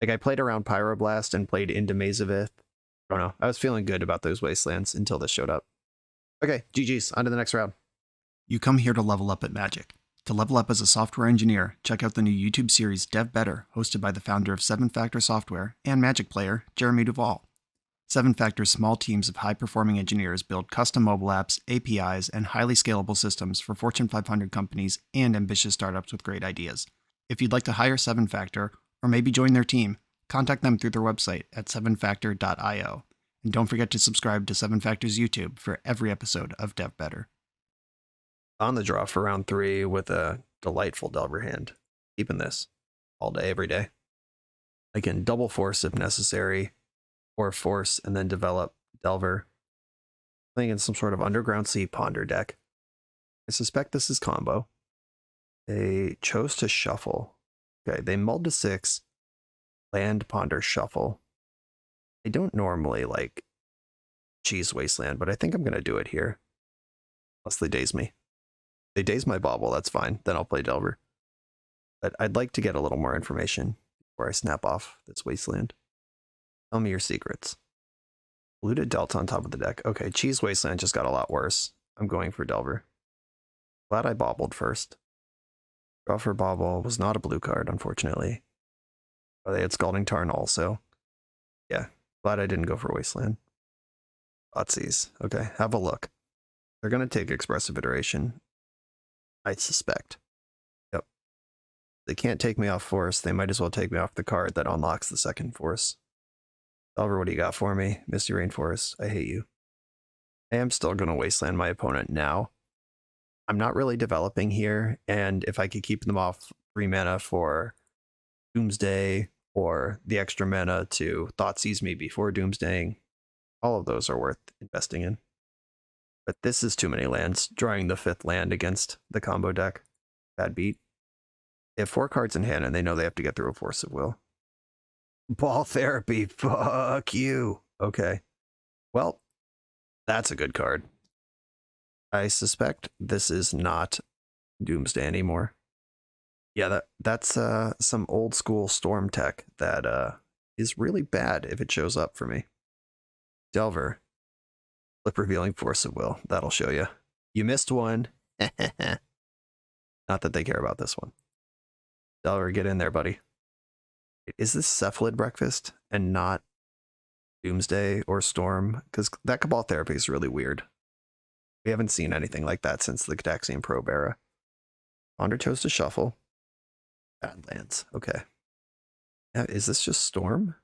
Like, I played around Pyroblast and played into Maze of Ith. I don't know. I was feeling good about those Wastelands until this showed up. Okay, GG's. On to the next round. You come here to level up at Magic. To level up as a software engineer, check out the new YouTube series Dev Better, hosted by the founder of 7 Factor Software and Magic player, Jeremy Duvall. 7 Factor's small teams of high-performing engineers build custom mobile apps, APIs, and highly scalable systems for Fortune 500 companies and ambitious startups with great ideas. If you'd like to hire 7 Factor, or maybe join their team, contact them through their website at 7factor.io. And don't forget to subscribe to 7 Factor's YouTube for every episode of Dev Better. On the draw for round 3 with a delightful Delver hand. Keeping this all day, every day. I can double force if necessary, or force and then develop Delver. Playing in some sort of Underground Sea Ponder deck. I suspect this is combo. They chose to shuffle. Okay, they mulled to 6. Land, Ponder, Shuffle. I don't normally like cheese Wasteland, but I think I'm going to do it here. Unless they daze me. They daze my Bauble, that's fine. Then I'll play Delver. But I'd like to get a little more information before I snap off this Wasteland. Tell me your secrets. Looted Delta on top of the deck. Okay, Cheese Wasteland just got a lot worse. I'm going for Delver. Glad I bobbled first. Draw for Bauble was not a blue card, unfortunately. Oh, they had Scalding Tarn also. Yeah, glad I didn't go for Wasteland. Thoughtseize. Okay, have a look. They're going to take Expressive Iteration, I suspect. Yep. They can't take me off Force. They might as well take me off the card that unlocks the second Force. Delver, what do you got for me? Misty Rainforest, I hate you. I am still going to Wasteland my opponent now. I'm not really developing here, and if I could keep them off 3 mana for Doomsday, or the extra mana to Thoughtseize me before Doomsdaying, all of those are worth investing in. But this is too many lands. Drawing the 5th land against the combo deck. Bad beat. They have 4 cards in hand, and they know they have to get through a Force of Will. Ball Therapy, fuck you. Okay. Well, that's a good card. I suspect this is not Doomsday anymore. Yeah, that's some old school Storm tech that is really bad if it shows up for me. Delver. Flip Revealing Force of Will. That'll show you. You missed one. Not that they care about this one. Delver, get in there, buddy. Is this Cephalid Breakfast and not Doomsday or Storm? Because that Cabal Therapy is really weird. We haven't seen anything like that since the Cataxian Probe era. Ponder chose to shuffle. Badlands. Okay. Yeah, is this just Storm?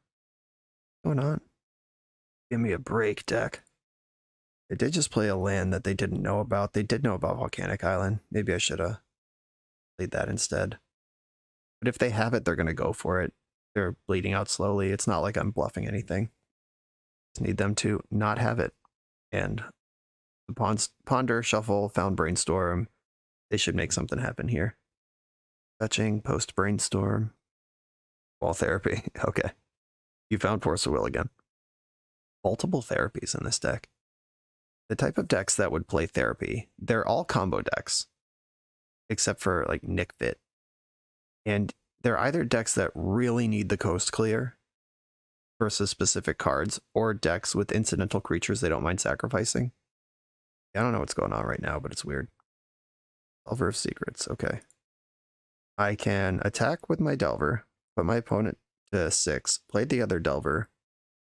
What's going on? Give me a break, deck. They did just play a land that they didn't know about. They did know about Volcanic Island. Maybe I should have played that instead. But if they have it, they're going to go for it. They're bleeding out slowly. It's not like I'm bluffing anything. Just need them to not have it. And the Ponder, Shuffle, Found Brainstorm. They should make something happen here. Fetching, Post Brainstorm. Wall Therapy. Okay. You found Force of Will again. Multiple therapies in this deck. The type of decks that would play therapy, they're all combo decks. Except for like Nick Fit. And they're either decks that really need the coast clear versus specific cards, or decks with incidental creatures they don't mind sacrificing. I don't know what's going on right now, but it's weird. Delver of Secrets, okay. I can attack with my Delver, put my opponent to 6, played the other Delver.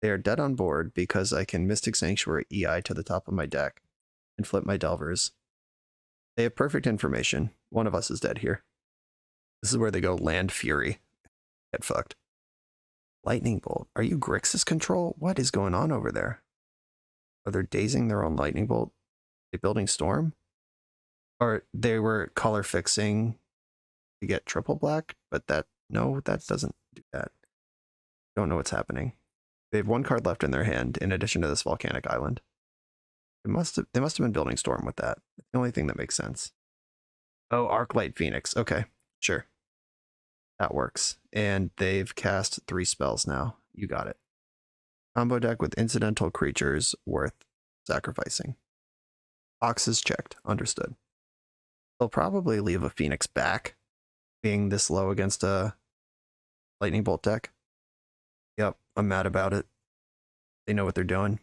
They are dead on board because I can Mystic Sanctuary EI to the top of my deck and flip my Delvers. They have perfect information. One of us is dead here. This is where they go Land Fury. Get fucked. Lightning Bolt. Are you Grixis control? What is going on over there? Are they dazing their own Lightning Bolt? Are they building Storm? Or they were color fixing to get triple black, but no, that doesn't do that. Don't know what's happening. They have one card left in their hand in addition to this Volcanic Island. They must have been building Storm with that. It's the only thing that makes sense. Oh, Arclight Phoenix. Okay, sure. That works. And they've cast 3 spells now. You got it. Combo deck with incidental creatures worth sacrificing. Boxes checked. Understood. They'll probably leave a Phoenix back, being this low against a Lightning Bolt deck. Yep, I'm mad about it. They know what they're doing.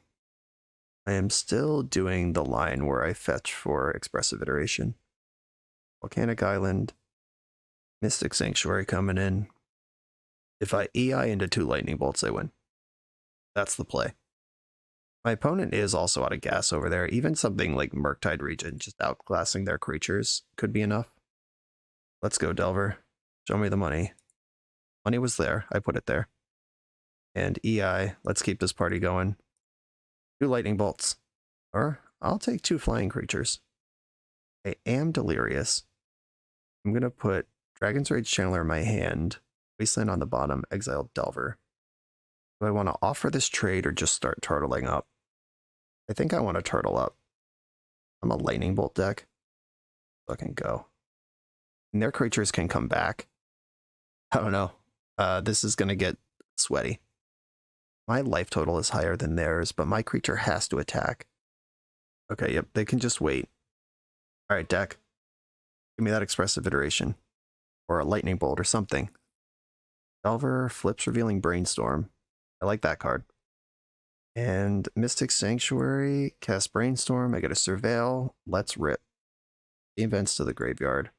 I am still doing the line where I fetch for Expressive Iteration. Volcanic Island. Mystic Sanctuary coming in. If I EI into 2 Lightning Bolts, I win. That's the play. My opponent is also out of gas over there. Even something like Murktide Regent, just outclassing their creatures, could be enough. Let's go, Delver. Show me the money. Money was there. I put it there. And EI. Let's keep this party going. 2 Lightning Bolts. Or I'll take 2 flying creatures. I am delirious. I'm going to put Dragon's Rage Channeler in my hand, Wasteland on the bottom, exile Delver. Do I want to offer this trade or just start turtling up? I think I want to turtle up. I'm a Lightning Bolt deck. Fucking go. And their creatures can come back. I don't know. This is going to get sweaty. My life total is higher than theirs, but my creature has to attack. Okay, yep, they can just wait. Alright, deck. Give me that Expressive Iteration. Or a Lightning Bolt or something. Delver flips Revealing Brainstorm. I like that card. And Mystic Sanctuary, cast Brainstorm. I get a Surveil. Let's rip. The events to the graveyard.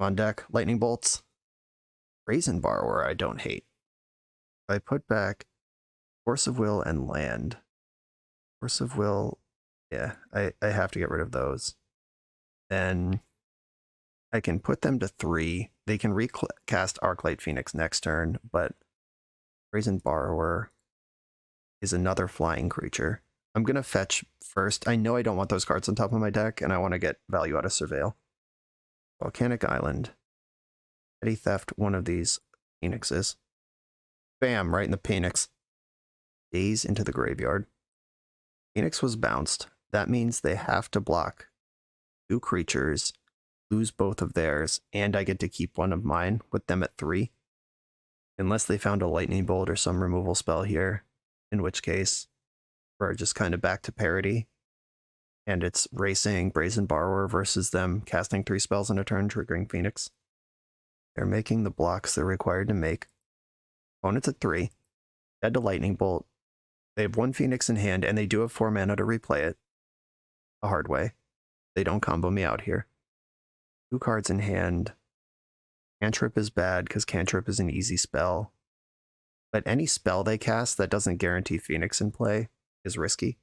On deck, Lightning Bolts. Brazen Borrower, I don't hate. If I put back Force of Will and Land. Force of Will, yeah, I have to get rid of those. Then I can put them to 3. They can recast Arclight Phoenix next turn, but Brazen Borrower is another flying creature. I'm going to fetch first. I know I don't want those cards on top of my deck, and I want to get value out of Surveil. Volcanic Island. Petty Theft, one of these Phoenixes. Bam, right in the Phoenix. Daze into the graveyard. Phoenix was bounced. That means they have to block 2 creatures, lose both of theirs, and I get to keep one of mine with them at 3. Unless they found a Lightning Bolt or some removal spell here, in which case we're just kind of back to parity. And it's racing Brazen Borrower versus them casting 3 spells in a turn, triggering Phoenix. They're making the blocks they're required to make. Opponent's at 3. Dead to Lightning Bolt. They have 1 Phoenix in hand, and they do have 4 mana to replay it. The hard way. They don't combo me out here. 2 cards in hand. Cantrip is bad, because Cantrip is an easy spell. But any spell they cast that doesn't guarantee Phoenix in play is risky.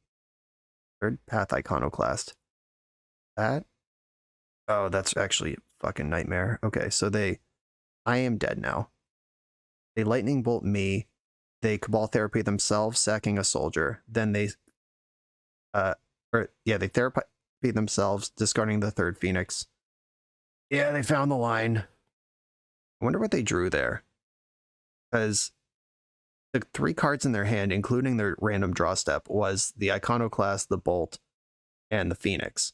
Third Path Iconoclast. That? Oh, that's actually a fucking nightmare. Okay, so they I am dead now. They lightning bolt me. They cabal therapy themselves, sacking a soldier. Then they they therapy themselves, discarding the third Phoenix. Yeah, they found the line. I wonder what they drew there. Because the 3 cards in their hand, including their random draw step, was the Iconoclast, the Bolt, and the Phoenix.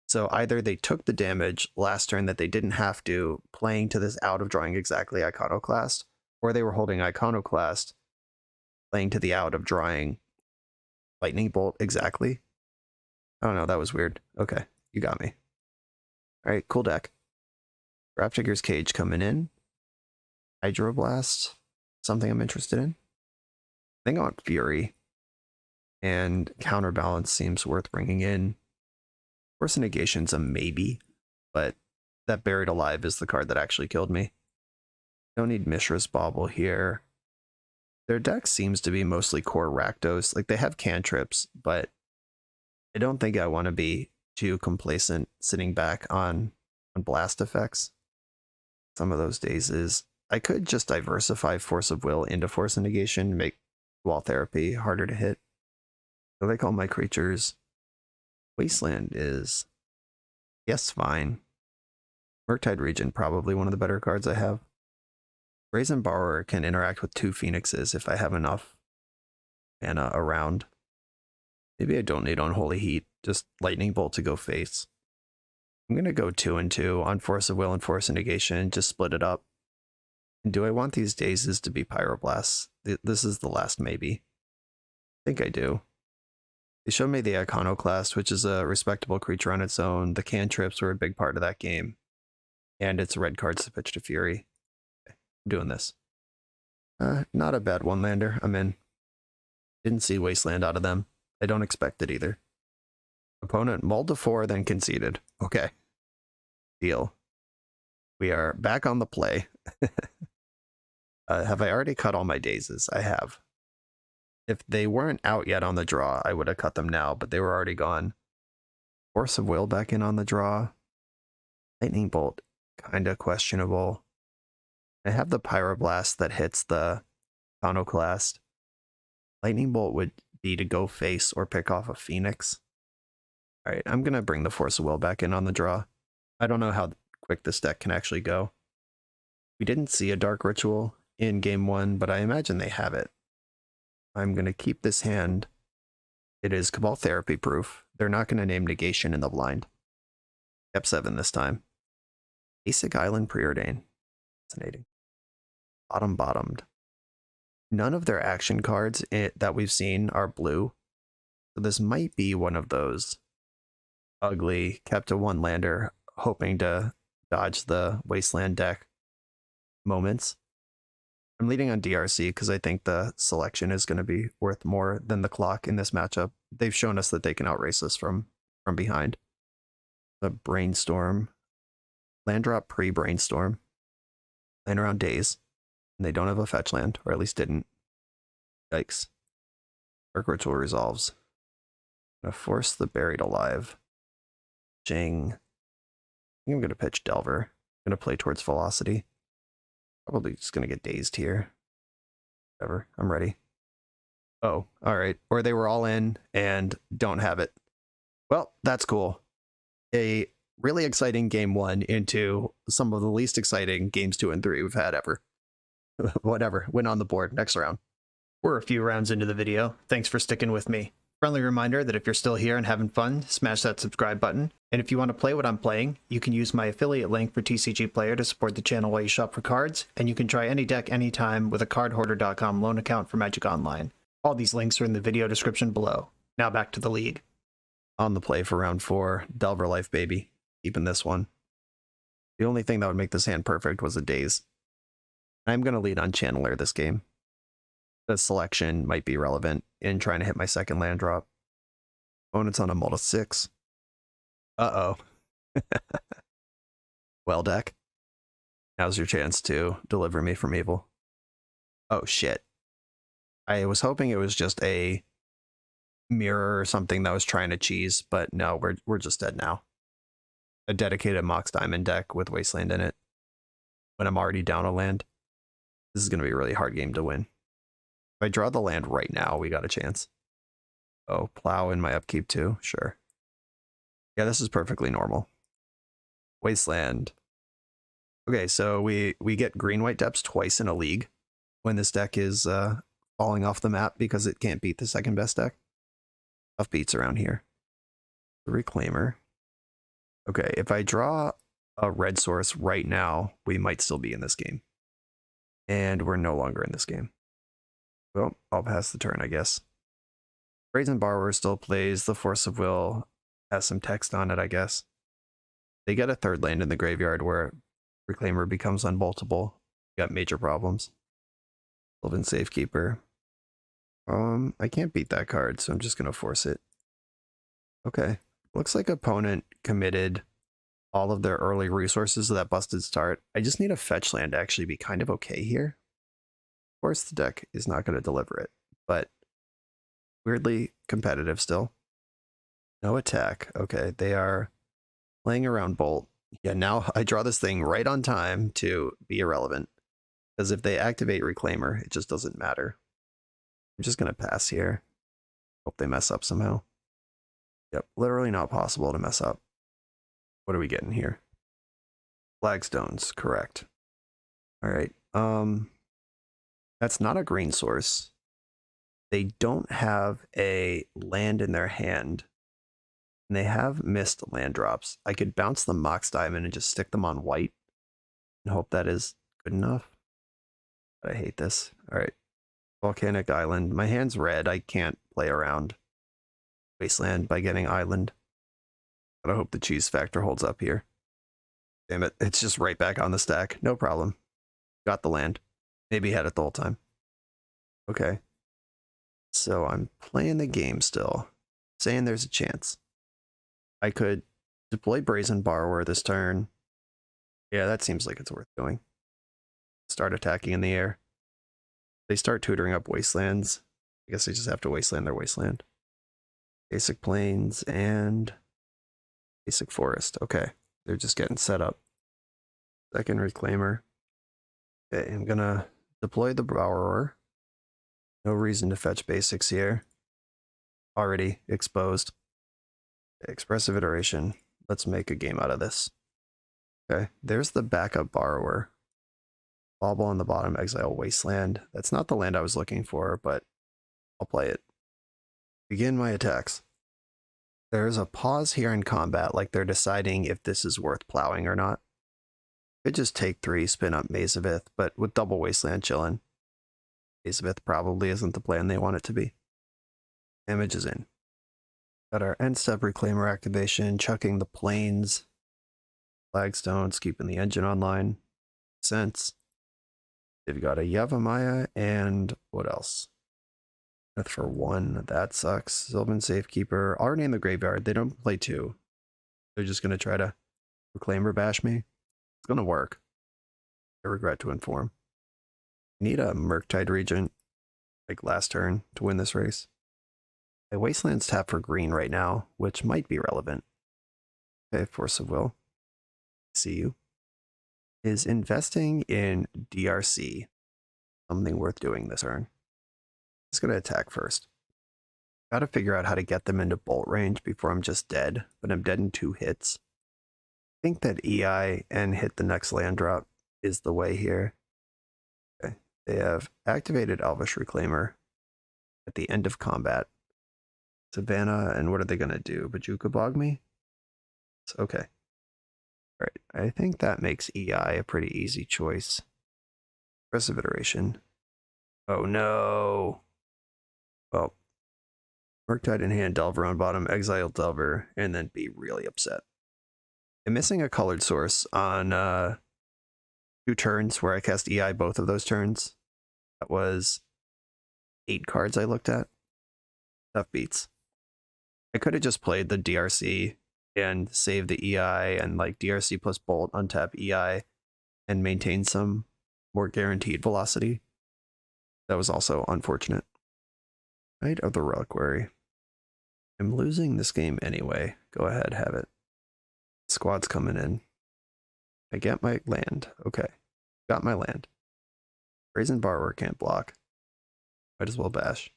So either they took the damage last turn that they didn't have to, playing to this out of drawing exactly Iconoclast, or they were holding Iconoclast, playing to the out of drawing Lightning Bolt exactly. I don't know, that was weird. Okay, you got me. All right, cool deck. Raptrigger's Cage coming in. Hydroblast, something I'm interested in. I think I want Fury. And Counterbalance seems worth bringing in. Force Negation's a maybe, but that Buried Alive is the card that actually killed me. Don't need Mishra's Bauble here. Their deck seems to be mostly core Rakdos. Like, they have cantrips, but I don't think I want to be too complacent sitting back on blast effects. Some of those days is I could just diversify Force of Will into Force of Negation, make Wall Therapy harder to hit. So they call my creatures. Wasteland is, yes, fine. Murktide Region, probably one of the better cards I have. Brazen Borrower can interact with 2 Phoenixes if I have enough mana around. Maybe I don't need Unholy Heat, just Lightning Bolt to go face. I'm going to go 2 and 2 on Force of Will and Force of Negation, just split it up. And do I want these dazes to be Pyroblasts? This is the last maybe. I think I do. They showed me the Iconoclast, which is a respectable creature on its own. The cantrips were a big part of that game. And it's red cards to pitch to Fury. Okay, I'm doing this. Not a bad one-lander. I'm in. Didn't see Wasteland out of them. I don't expect it either. Opponent mulled to 4, then conceded. Okay. Deal. We are back on the play. Have I already cut all my dazes? I have. If they weren't out yet on the draw, I would have cut them now, but they were already gone. Force of Will back in on the draw. Lightning Bolt, kind of questionable. I have the Pyroblast that hits the Iconoclast. Lightning Bolt would be to go face or pick off a Phoenix. All right, I'm going to bring the Force of Will back in on the draw. I don't know how quick this deck can actually go. We didn't see a Dark Ritual in game 1, but I imagine they have it. I'm going to keep this hand. It is Cabal Therapy proof. They're not going to name Negation in the blind. Kept 7 this time. Basic Island Preordain. Fascinating. Bottomed. None of their action cards that we've seen are blue. So this might be one of those ugly, kept a 1-lander, hoping to dodge the Wasteland deck moments. I'm leading on DRC because I think the selection is going to be worth more than the clock in this matchup. They've shown us that they can outrace us from behind. The Brainstorm. Land drop pre-Brainstorm. Land around days. And they don't have a fetch land, or at least didn't. Yikes. Dark Ritual resolves. I'm going to force the Buried Alive. Jing. I think I'm going to pitch Delver. I'm going to play towards Velocity. Probably just going to get dazed here. Whatever, I'm ready. Oh, all right. Or they were all in and don't have it. Well, that's cool. A really exciting game 1 into some of the least exciting games 2 and 3 we've had ever. Whatever, win on the board. Next round. We're a few rounds into the video. Thanks for sticking with me. Friendly reminder that if you're still here and having fun, smash that subscribe button. And if you want to play what I'm playing, you can use my affiliate link for TCG Player to support the channel while you shop for cards, and you can try any deck anytime with a cardhoarder.com loan account for Magic Online. All these links are in the video description below. Now back to the league. On the play for round 4, Delver Life baby. Keeping this one. The only thing that would make this hand perfect was a daze. I'm going to lead on Channeler this game. The selection might be relevant in trying to hit my second land drop. Opponent's on a mull to 6. Uh-oh. Well, deck. Now's your chance to deliver me from evil. Oh, shit. I was hoping it was just a mirror or something that was trying to cheese, but no, we're just dead now. A dedicated Mox Diamond deck with Wasteland in it. when I'm already down a land. This is going to be a really hard game to win. If I draw the land right now, we got a chance. Oh, plow in my upkeep too? Sure. Yeah, this is perfectly normal. Wasteland. Okay, so we get green-white depths twice in a league when this deck is falling off the map because it can't beat the second best deck. Tough beats around here. The Reclaimer. Okay, if I draw a red source right now, we might still be in this game. And we're no longer in this game. Well, I'll pass the turn, I guess. Brazen Borrower still plays. The Force of Will has some text on it, I guess. They get a third land in the graveyard where Reclaimer becomes unboltable. Got major problems. Sylvan Safekeeper. I can't beat that card, so I'm just gonna force it. Okay. Looks like opponent committed all of their early resources to that busted start. I just need a fetch land to actually be kind of okay here. Of course, the deck is not going to deliver it, but weirdly competitive still. No attack. Okay, they are playing around Bolt. Yeah, now I draw this thing right on time to be irrelevant. Because if they activate Reclaimer, it just doesn't matter. I'm just going to pass here. Hope they mess up somehow. Yep, literally not possible to mess up. What are we getting here? Flagstones, correct. All right. That's not a green source. They don't have a land in their hand. And they have missed land drops. I could bounce the Mox Diamond and just stick them on white and hope that is good enough. But I hate this. All right. Volcanic Island. My hand's red. I can't play around Wasteland by getting Island. But I hope the cheese factor holds up here. Damn it. It's just right back on the stack. No problem. Got the land. Maybe had it the whole time. Okay. So I'm playing the game still. Saying there's a chance. I could deploy Brazen Borrower this turn. Yeah, that seems like it's worth doing. Start attacking in the air. They start tutoring up Wastelands. I guess they just have to Wasteland their Wasteland. Basic Plains and Basic Forest. Okay, they're just getting set up. Second Reclaimer. Okay, I'm gonna deploy the Borrower. No reason to fetch basics here. Already exposed. Expressive Iteration. Let's make a game out of this. Okay, there's the backup Borrower. Bauble on the bottom, exile Wasteland. That's not the land I was looking for, but I'll play it. Begin my attacks. There's a pause here in combat, like they're deciding if this is worth plowing or not. Could just take 3, spin up Mazavith, but with double Wasteland chilling, Mazavith probably isn't the plan they want it to be. Damage is in. Got our end step Reclaimer activation, chucking the plains, flagstones, keeping the engine online. Makes sense. They've got a Yavimaya and what else? Death for 1. That sucks. Sylvan Safekeeper. Already in the graveyard. They don't play 2. They're just going to try to Reclaimer bash me. It's going to work. I regret to inform. I need a Murktide Regent, like last turn, to win this race. My Wasteland's tap for green right now, which might be relevant. Okay, Force of Will. See you. Is investing in DRC something worth doing this turn? Just going to attack first. Got to figure out how to get them into bolt range before I'm just dead, but I'm dead in 2 hits. I think that EI and hit the next land drop is the way here. Okay. They have activated Elvish Reclaimer at the end of combat. Savannah, and what are they going to do? Bajuka Bog me? Okay. All right, I think that makes EI a pretty easy choice. Aggressive Iteration. Oh no! Well, Murktide in hand, Delver on bottom, exile Delver, and then be really upset. I'm missing a colored source on 2 turns where I cast EI both of those turns. That was 8 cards I looked at. Tough beats. I could have just played the DRC and save the EI and like DRC plus Bolt, untap EI, and maintain some more guaranteed velocity. That was also unfortunate. Knight of the Reliquary. I'm losing this game anyway. Go ahead, have it. Squad's coming in. I get my land. Okay. Got my land. Brazen Borrower can't block. Might as well bash.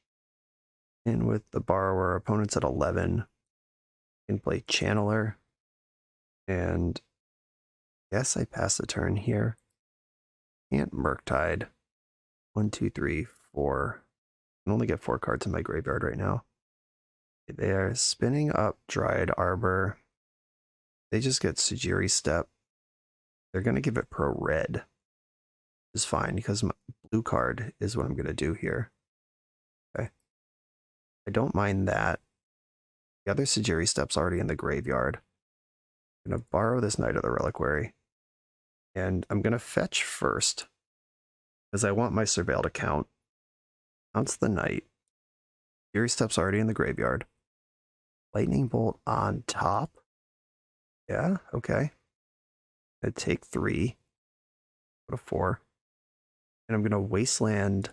In with the Borrower. Opponent's at 11. Can play Channeler. And yes, I pass the turn here. Can't Murktide. 1, 2, 3, 4. I can only get 4 cards in my graveyard right now. They are spinning up Dryad Arbor. They just get Sujiri Step. They're going to give it pro red. Which is fine because my blue card is what I'm going to do here. Okay. I don't mind that. The other Sujiri Step's already in the graveyard. I'm going to borrow this Knight of the Reliquary. And I'm going to fetch first. Because I want my Surveil to count. Counts the Knight. Sujiri Step's already in the graveyard. Lightning Bolt on top. Yeah, okay. I'm going to take 3. Go to 4. And I'm going to Wasteland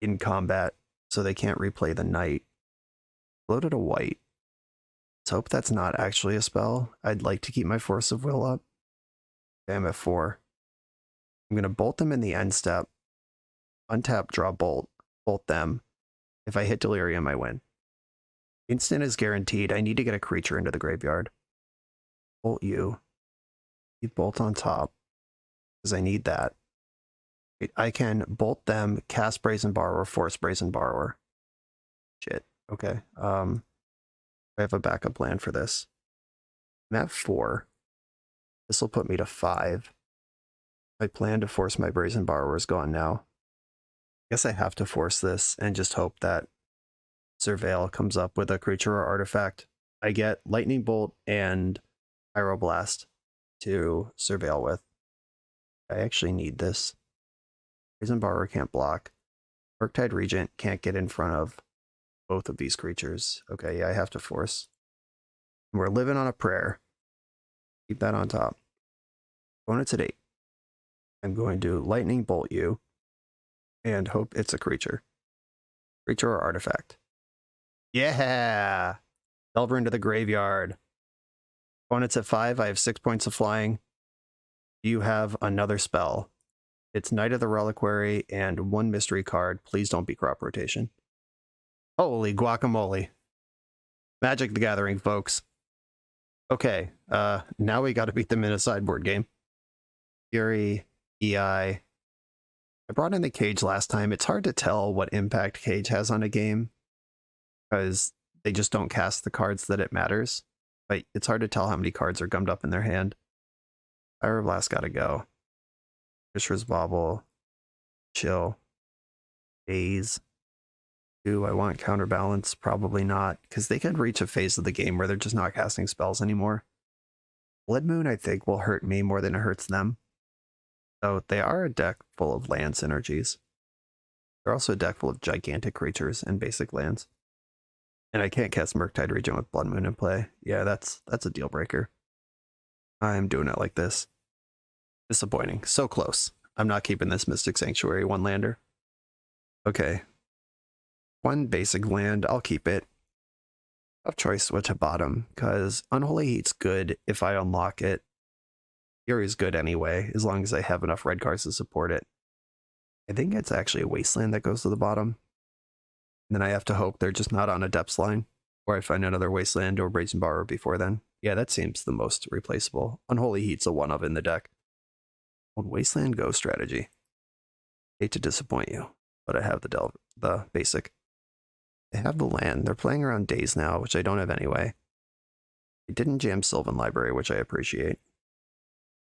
in combat so they can't replay the Knight. Float it a white. Let's hope that's not actually a spell. I'd like to keep my Force of Will up. Okay, I'm at 4. I'm going to bolt them in the end step. Untap, draw bolt. Bolt them. If I hit Delirium, I win. Instant is guaranteed. I need to get a creature into the graveyard. Bolt you. Keep bolt on top. Because I need that. I can bolt them, cast Brazen Borrower, force Brazen Borrower. Shit. Okay. I have a backup plan for this. I'm at 4. This will put me to 5. My plan to force my Brazen Borrower is gone now. I guess I have to force this and just hope that Surveil comes up with a creature or artifact. I get Lightning Bolt and Pyroblast to Surveil with. I actually need this. Brazen Borrower can't block. Murktide Regent can't get in front of both of these creatures. Okay, yeah, I have to force. We're living on a prayer. Keep that on top. Opponent's at 8. I'm going to Lightning Bolt you and hope it's a creature. Creature or artifact. Yeah! Delver into the graveyard. Opponent's at 5. I have 6 points of flying. You have another spell. It's Knight of the Reliquary and 1 mystery card. Please don't be crop rotation. Holy guacamole. Magic the Gathering, folks. Okay, now we got to beat them in a sideboard game. Fury, EI. I brought in the Cage last time. It's hard to tell what impact Cage has on a game because they just don't cast the cards that it matters. But it's hard to tell how many cards are gummed up in their hand. Pyroblast gotta go. Fisher's Bauble. Chill. Daze. Do I want Counterbalance? Probably not, because they could reach a phase of the game where they're just not casting spells anymore. Blood Moon, I think, will hurt me more than it hurts them. So they are a deck full of land synergies. They're also a deck full of gigantic creatures and basic lands. And I can't cast Murktide Regent with Blood Moon in play. Yeah, that's a deal breaker. I'm doing it like this. Disappointing. So close. I'm not keeping this Mystic Sanctuary 1-lander. Okay. 1 basic land, I'll keep it. Tough choice switch at bottom, because Unholy Heat's good if I unlock it. Fury's good anyway, as long as I have enough red cards to support it. I think it's actually a Wasteland that goes to the bottom. And then I have to hope they're just not on a depths line, or I find another Wasteland or Brazen Borrower before then. Yeah, that seems the most replaceable. Unholy Heat's a 1-of in the deck. Old Wasteland Go strategy. Hate to disappoint you, but I have the basic. They have the land. They're playing around Daze now, which I don't have anyway. I didn't jam Sylvan Library, which I appreciate.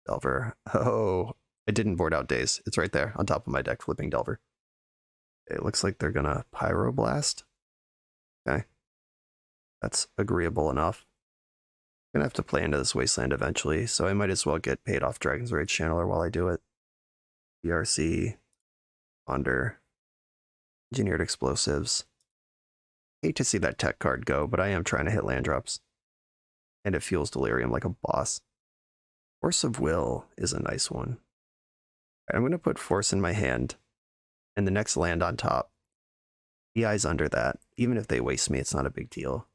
Delver. Oh, I didn't board out Daze. It's right there on top of my deck, flipping Delver. It looks like they're gonna Pyroblast. Okay. That's agreeable enough. I'm gonna have to play into this Wasteland eventually, so I might as well get paid off Dragon's Rage Channeler while I do it. BRC. Ponder. Engineered Explosives. Hate to see that tech card go, but I am trying to hit land drops. And it fuels Delirium like a boss. Force of Will is a nice one. I'm going to put Force in my hand, and the next land on top. EI's under that. Even if they waste me, it's not a big deal.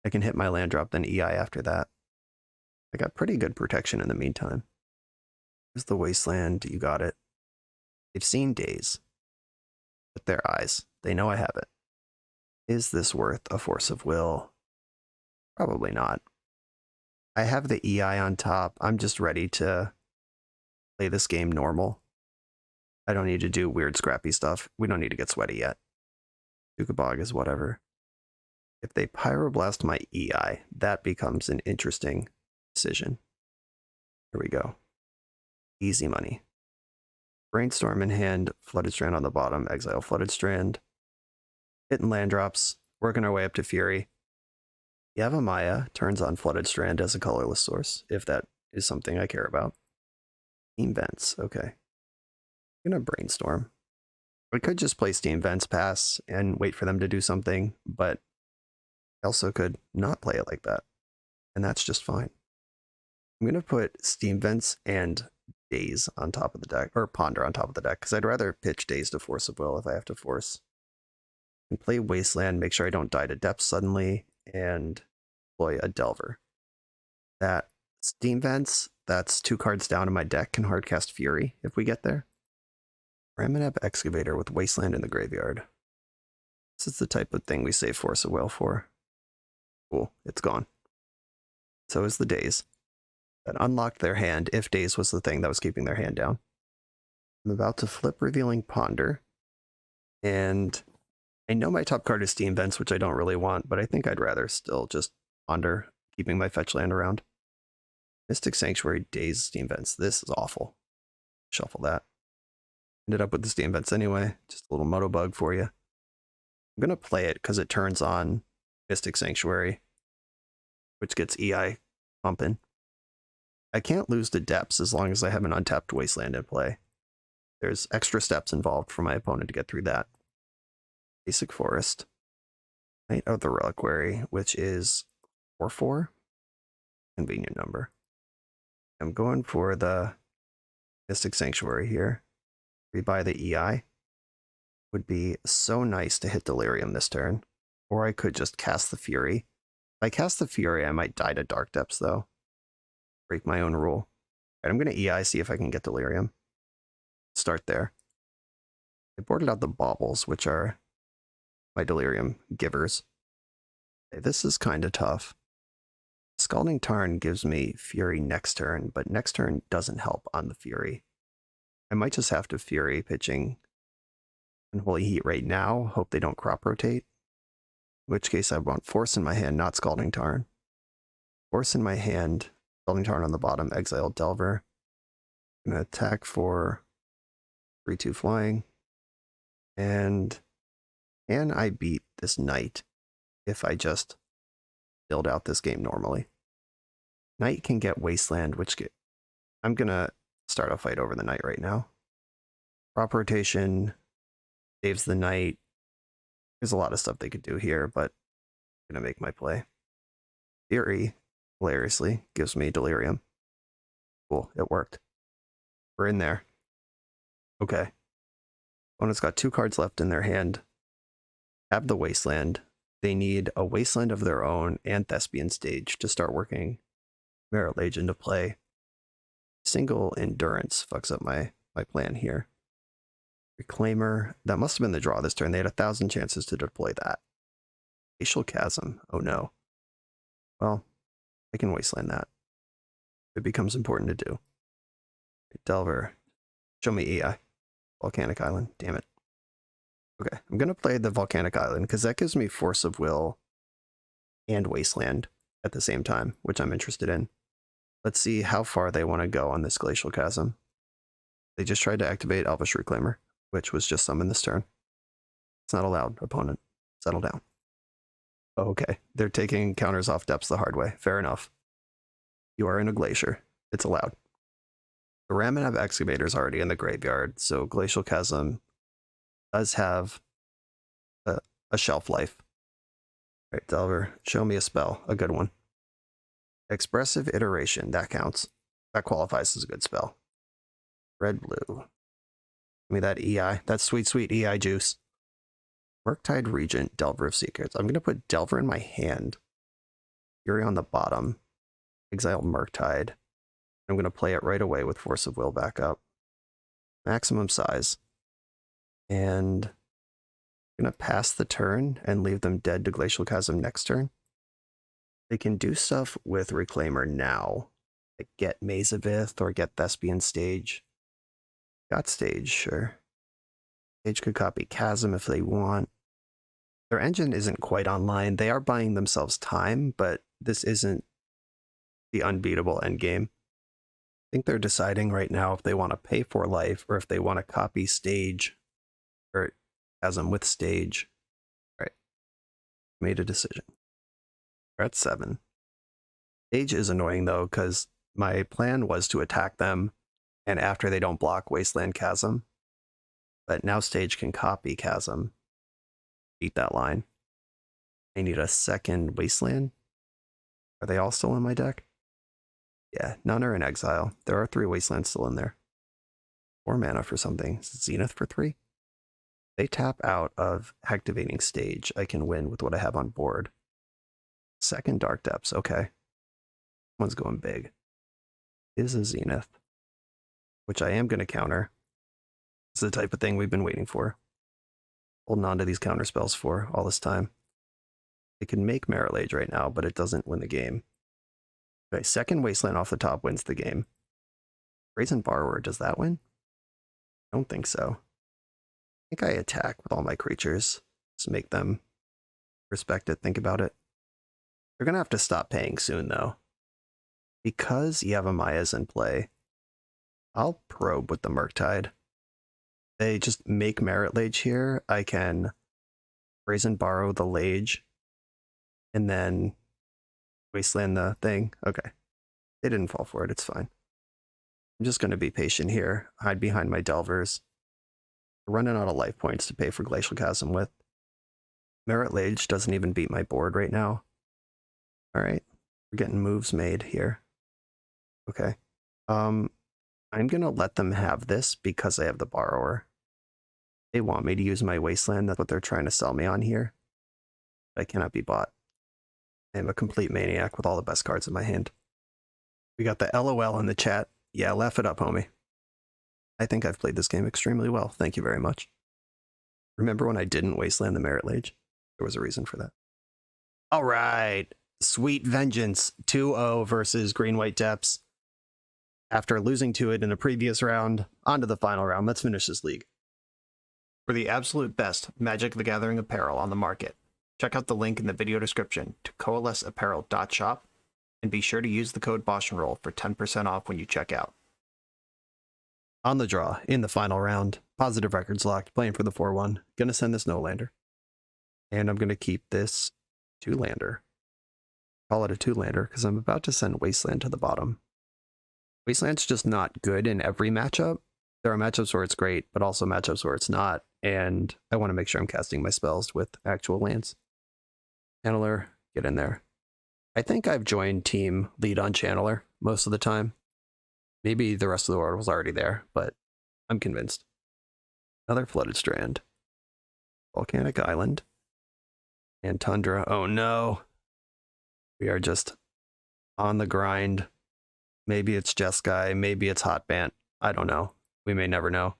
I can hit my land drop, then EI after that. I got pretty good protection in the meantime. Here's the Wasteland. You got it. They've seen Daze with their eyes. They know I have it. Is this worth a Force of Will? Probably not. I have the EI on top. I'm just ready to play this game normal. I don't need to do weird scrappy stuff. We don't need to get sweaty yet. Dukabog is whatever. If they Pyroblast my EI, that becomes an interesting decision. Here we go. Easy money. Brainstorm in hand, Flooded Strand on the bottom, exile Flooded Strand. Hitting land drops, working our way up to Fury. Yavimaya turns on Flooded Strand as a colorless source, if that is something I care about. Steam Vents, okay. I'm gonna Brainstorm. I could just play Steam Vents pass and wait for them to do something, but I also could not play it like that, and that's just fine. I'm gonna put Steam Vents and Daze on top of the deck, or Ponder on top of the deck, because I'd rather pitch Daze to Force of Will if I have to force. And play Wasteland, make sure I don't die to Depth suddenly, and deploy a Delver. That Steam Vents, that's 2 cards down in my deck, can hardcast Fury if we get there. Ramaneb Excavator with Wasteland in the graveyard. This is the type of thing we save Force of Will for. Cool, it's gone. So is the Daze. That unlocked their hand if Daze was the thing that was keeping their hand down. I'm about to flip Revealing Ponder. And I know my top card is Steam Vents, which I don't really want, but I think I'd rather still just Ponder, keeping my fetch land around. Mystic Sanctuary, Daze, Steam Vents. This is awful. Shuffle that. Ended up with the Steam Vents anyway. Just a little moto bug for you. I'm going to play it because it turns on Mystic Sanctuary, which gets EI pumping. I can't lose to Depths as long as I have an untapped Wasteland in play. There's extra steps involved for my opponent to get through that. Basic Forest. Knight of the Reliquary, which is 4/4. Convenient number. I'm going for the Mystic Sanctuary here. Rebuy the EI. Would be so nice to hit Delirium this turn. Or I could just cast the Fury. If I cast the Fury, I might die to Dark Depths, though. Break my own rule. Right, I'm going to EI, see if I can get Delirium. Start there. I boarded out the Baubles, which are my Delirium givers. Okay, this is kind of tough. Scalding Tarn gives me Fury next turn, but next turn doesn't help on the Fury. I might just have to Fury pitching Unholy Heat right now, hope they don't crop rotate. In which case I want Force in my hand, not Scalding Tarn. Force in my hand, Scalding Tarn on the bottom, exile Delver. I'm going to attack for 3/2 flying. And can I beat this Knight if I just build out this game normally? Knight can get Wasteland, I'm going to start a fight over the Knight right now. Crop rotation saves the Knight. There's a lot of stuff they could do here, but I'm going to make my play. Fury, hilariously, gives me Delirium. Cool, it worked. We're in there. Okay. Opponent's got 2 cards left in their hand. Have the Wasteland. They need a Wasteland of their own and Thespian Stage to start working Merit Lage into play. Single Endurance fucks up my plan here. Reclaimer. That must have been the draw this turn. They had 1,000 chances to deploy that. Glacial Chasm. Oh no. Well, I can Wasteland that. It becomes important to do. Delver. Show me EI. Volcanic Island. Damn it. Okay, I'm going to play the Volcanic Island because that gives me Force of Will and Wasteland at the same time, which I'm interested in. Let's see how far they want to go on this Glacial Chasm. They just tried to activate Elvish Reclaimer, which was just summoned this turn. It's not allowed, opponent. Settle down. Oh, okay, they're taking counters off Depths the hard way. Fair enough. You are in a Glacier. It's allowed. The Ramaneb Excavator is already in the graveyard, so Glacial Chasm does have a shelf life. All right, Delver, show me a spell, a good one. Expressive Iteration, that counts. That qualifies as a good spell. Red, blue. Give me that EI, that sweet, sweet EI juice. Murktide Regent, Delver of Secrets. I'm going to put Delver in my hand. Fury on the bottom. Exile Murktide. I'm going to play it right away with Force of Will back up. Maximum size. And I'm going to pass the turn and leave them dead to Glacial Chasm next turn. They can do stuff with Reclaimer now. Like get Maze of Ith or get Thespian Stage. Got Stage, sure. Stage could copy Chasm if they want. Their engine isn't quite online. They are buying themselves time, but this isn't the unbeatable endgame. I think they're deciding right now if they want to pay for life or if they want to copy Stage or Chasm with Stage. All right. Made a decision. We're at 7. Stage is annoying though, because my plan was to attack them and after they don't block Wasteland Chasm. But now Stage can copy Chasm. Beat that line. I need a second Wasteland. Are they all still in my deck? Yeah, none are in exile. There are 3 Wastelands still in there. 4 mana for something. Zenith for 3? They tap out of activating Stage. I can win with what I have on board. Second Dark Depths, okay. One's going big. Is a Zenith, which I am going to counter. It's the type of thing we've been waiting for. Holding on to these counter spells for all this time. They can make Merit Age right now, but it doesn't win the game. Okay, second Wasteland off the top wins the game. Brazen Borrower, does that win? I don't think so. I think I attack with all my creatures. Just make them respect it, think about it. They're going to have to stop paying soon, though. Because Yavamaya's in play, I'll probe with the Murktide. They just make Merit Lage here. I can Brazen Borrow the Lage and then Wasteland the thing. Okay. They didn't fall for it. It's fine. I'm just going to be patient here. Hide behind my Delvers. We're running out of life points to pay for Glacial Chasm with. Merit Lage doesn't even beat my board right now. All right. We're getting moves made here. Okay. I'm going to let them have this because I have the Borrower. They want me to use my Wasteland. That's what they're trying to sell me on here. I cannot be bought. I am a complete maniac with all the best cards in my hand. We got the LOL in the chat. Yeah, laugh it up, homie. I think I've played this game extremely well. Thank you very much. Remember when I didn't Wasteland the Merit Lage? There was a reason for that. All right. Sweet Vengeance 2-0 versus Green-White Depths. After losing to it in a previous round, on to the final round. Let's finish this league. For the absolute best Magic the Gathering apparel on the market, check out the link in the video description to coalesceapparel.shop and be sure to use the code BoshNRoll for 10% off when you check out. On the draw, in the final round, positive records locked, playing for the 4-1. Gonna send this no-lander. And I'm gonna keep this 2-lander. Call it a 2-lander because I'm about to send Wasteland to the bottom. Wasteland's just not good in every matchup. There are matchups where it's great, but also matchups where it's not. And I want to make sure I'm casting my spells with actual lands. Channeler, get in there. I think I've joined team lead on Channeler most of the time. Maybe the rest of the world was already there, but I'm convinced. Another Flooded Strand. Volcanic Island. And Tundra. Oh no. We are just on the grind. Maybe it's Jeskai, maybe it's Hot Bant. I don't know. We may never know.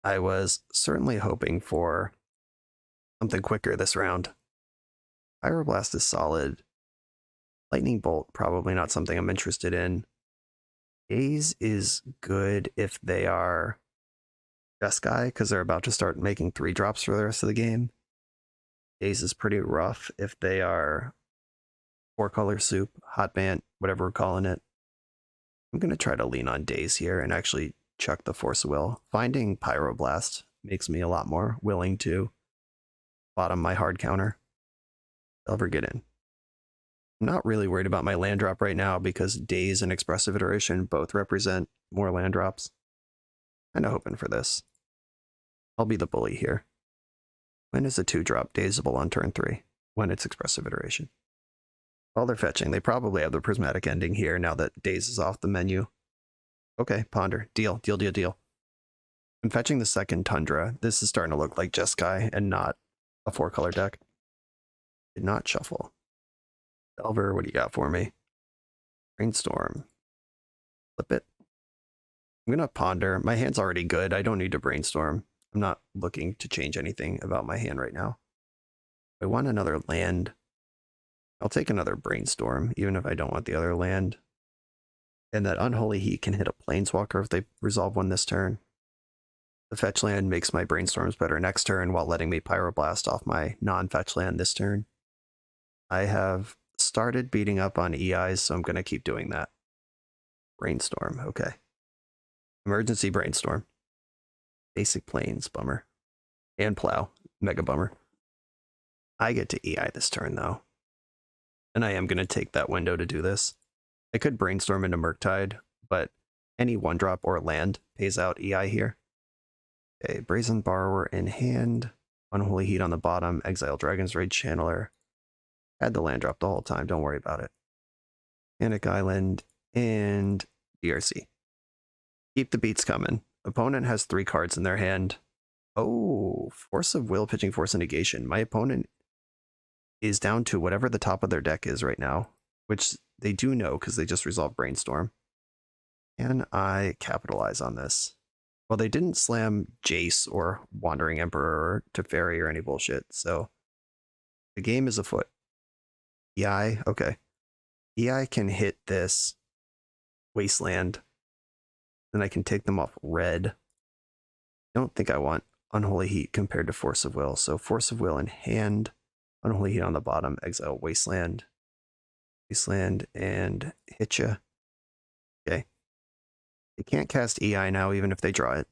I was certainly hoping for something quicker this round. Pyroblast is solid. Lightning Bolt, probably not something I'm interested in. Gaze is good if they are Jeskai, because they're about to start making 3-drops for the rest of the game. Gaze is pretty rough if they are 4-color soup, Hot Bant, whatever we're calling it. I'm going to try to lean on Daze here and actually chuck the Force of Will. Finding Pyroblast makes me a lot more willing to bottom my hard counter. Delver, get in. I'm not really worried about my land drop right now because Daze and Expressive Iteration both represent more land drops. Kind of hoping for this. I'll be the bully here. When is a 2-drop Dazeable on turn 3? When it's Expressive Iteration. While they're fetching, they probably have the Prismatic Ending here now that Daze is off the menu. Okay, Ponder. Deal. I'm fetching the second Tundra. This is starting to look like Jeskai and not a 4-color deck. Did not shuffle. Delver, what do you got for me? Brainstorm. flip it. I'm gonna ponder. My hand's already good. I don't need to brainstorm. I'm not looking to change anything about my hand right now. I want another land. I'll take another brainstorm, even if I don't want the other land. And that Unholy Heat can hit a planeswalker if they resolve one this turn. The fetch land makes my brainstorms better next turn while letting me pyroblast off my non-fetch land this turn. I have started beating up on EIs, so I'm going to keep doing that. Brainstorm, okay. Emergency brainstorm. Basic planes, bummer. And plow, mega bummer. I get to EI this turn though. And I am going to take that window to do this. I could brainstorm into Murktide, but any 1-drop or land pays out EI here. Okay, Brazen Borrower in hand. Unholy Heat on the bottom. Exile Dragon's Rage Channeler. Had the land drop the whole time, don't worry about it. Panic Island and DRC. Keep the beats coming. Opponent has 3 cards in their hand. Oh, Force of Will, pitching Force of Negation. My opponent is down to whatever the top of their deck is right now, which they do know because they just resolved Brainstorm. Can I capitalize on this? Well, they didn't slam Jace or Wandering Emperor or Teferi or any bullshit, so the game is afoot. EI, okay. EI can hit this Wasteland, then I can take them off red. I don't think I want Unholy Heat compared to Force of Will, so Force of Will in hand, Unholy Heat on the bottom, exile Wasteland, and hit ya. Okay. They can't cast EI now, even if they draw it.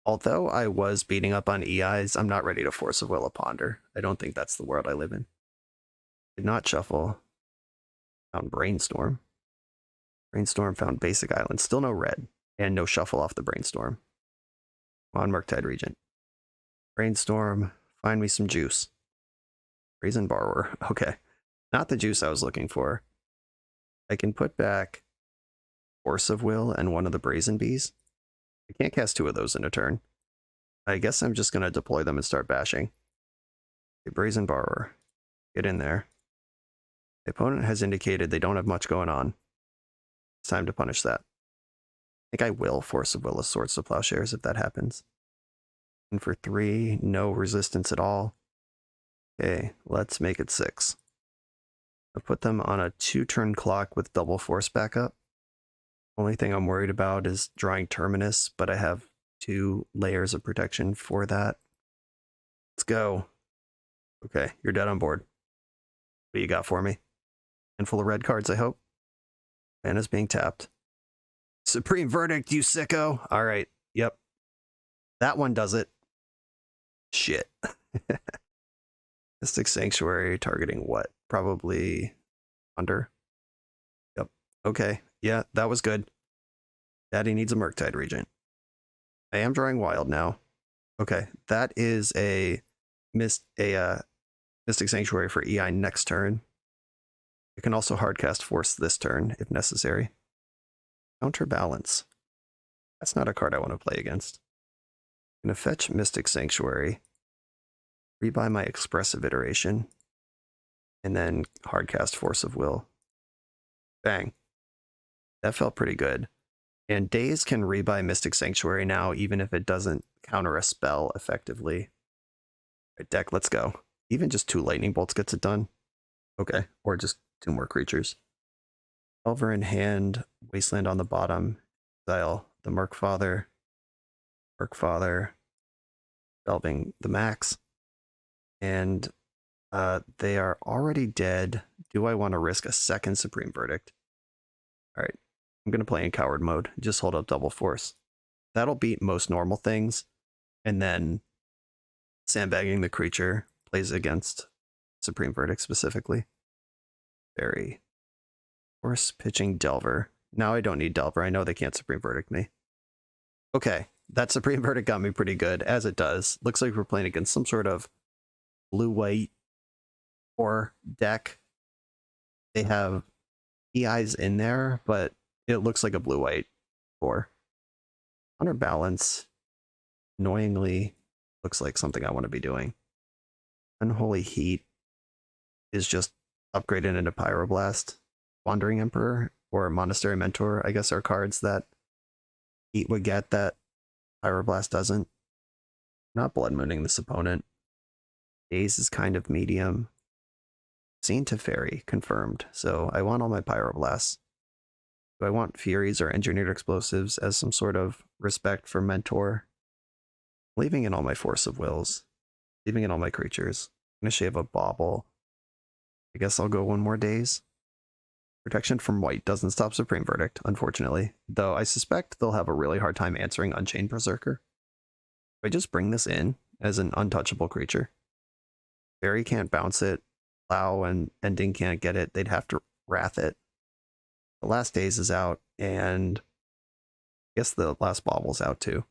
Although I was beating up on EIs, I'm not ready to Force of Will a Ponder. I don't think that's the world I live in. Did not shuffle. Found Brainstorm. Brainstorm found Basic Island. Still no red. And no shuffle off the Brainstorm. On Murktide Regent. Brainstorm. Find me some juice. Brazen Borrower. Okay. Not the juice I was looking for. I can put back Force of Will and one of the Brazen Bees. I can't cast 2 of those in a turn. I guess I'm just going to deploy them and start bashing. Okay, Brazen Borrower. Get in there. The opponent has indicated they don't have much going on. It's time to punish that. I think I will Force of Will a Swords to Plowshares if that happens. And for 3, no resistance at all. Okay, let's make it 6. I'll put them on a 2-turn clock with double force backup. Only thing I'm worried about is drawing Terminus, but I have 2 layers of protection for that. Let's go. Okay, you're dead on board. What do you got for me? Handful of red cards, I hope. Mana's being tapped. Supreme Verdict, you sicko! Alright, yep. That one does it. Shit. Mystic Sanctuary targeting what? Probably under. Yep. Okay. Yeah, that was good. Daddy needs a Murktide Regent. I am drawing wild now. Okay, that is a Mystic Sanctuary for EI next turn. You can also hardcast Force this turn if necessary. Counterbalance. That's not a card I want to play against. I'm going to fetch Mystic Sanctuary, rebuy my Expressive Iteration, and then hardcast Force of Will. Bang. That felt pretty good. And Daze can rebuy Mystic Sanctuary now, even if it doesn't counter a spell effectively. All right, deck, let's go. Even just 2 Lightning Bolts gets it done. Okay, or just 2 more creatures. Delver in hand, Wasteland on the bottom, exile the Merkfather, delving the Max, and they are already dead. Do I want to risk a second Supreme Verdict? All right, I'm going to play in Coward mode. Just hold up double force. That'll beat most normal things, and then sandbagging the creature plays against Supreme Verdict specifically. Very force pitching Delver. Now I don't need Delver. I know they can't Supreme Verdict me. Okay, that Supreme Verdict got me pretty good, as it does. Looks like we're playing against some sort of blue-white or deck. They have EIs in there, but it looks like a blue-white 4. Counterbalance, annoyingly, looks like something I want to be doing. Unholy Heat is just upgraded into Pyroblast. Wandering Emperor or Monastery Mentor, I guess, are cards that Heat would get that Pyroblast doesn't. Not Blood Mooning this opponent. Daze is kind of medium. Seen Teferi, confirmed. So I want all my Pyroblasts. Do I want Furies or Engineered Explosives as some sort of respect for Mentor? Leaving in all my Force of Wills. Leaving in all my creatures. I'm gonna shave a Bauble. I guess I'll go one more Daze. Protection from white doesn't stop Supreme Verdict, unfortunately. Though I suspect they'll have a really hard time answering Unchained Berserker. If I just bring this in as an untouchable creature, Fairy can't bounce it, Plow and Ending can't get it, they'd have to Wrath it. The last Daze is out, and I guess the last Bauble's out too.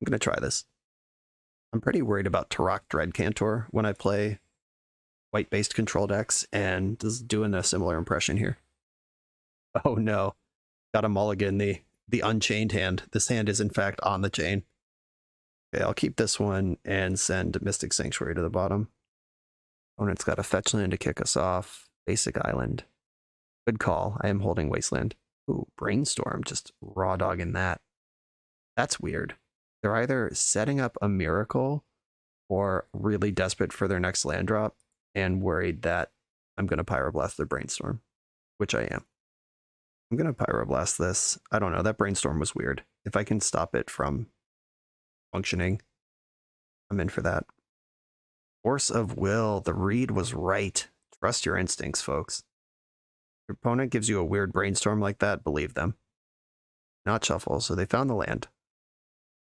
I'm gonna try this. I'm pretty worried about Tarok Dread Cantor when I play white-based control decks, and this is doing a similar impression here. Oh no, got a mulligan, the Unchained hand. This hand is in fact on the chain. Okay, I'll keep this one and send Mystic Sanctuary to the bottom. Opponent's got a fetch land to kick us off. Basic Island. Good call. I am holding Wasteland. Ooh, Brainstorm, just raw dogging that. That's weird. They're either setting up a miracle or really desperate for their next land drop and worried that I'm going to Pyroblast their Brainstorm, which I am. I'm going to Pyroblast this. I don't know, that Brainstorm was weird. If I can stop it from functioning, I'm in for that. Force of Will, the read was right. Trust your instincts, folks. Your opponent gives you a weird Brainstorm like that, believe them. Not shuffle, so they found the land.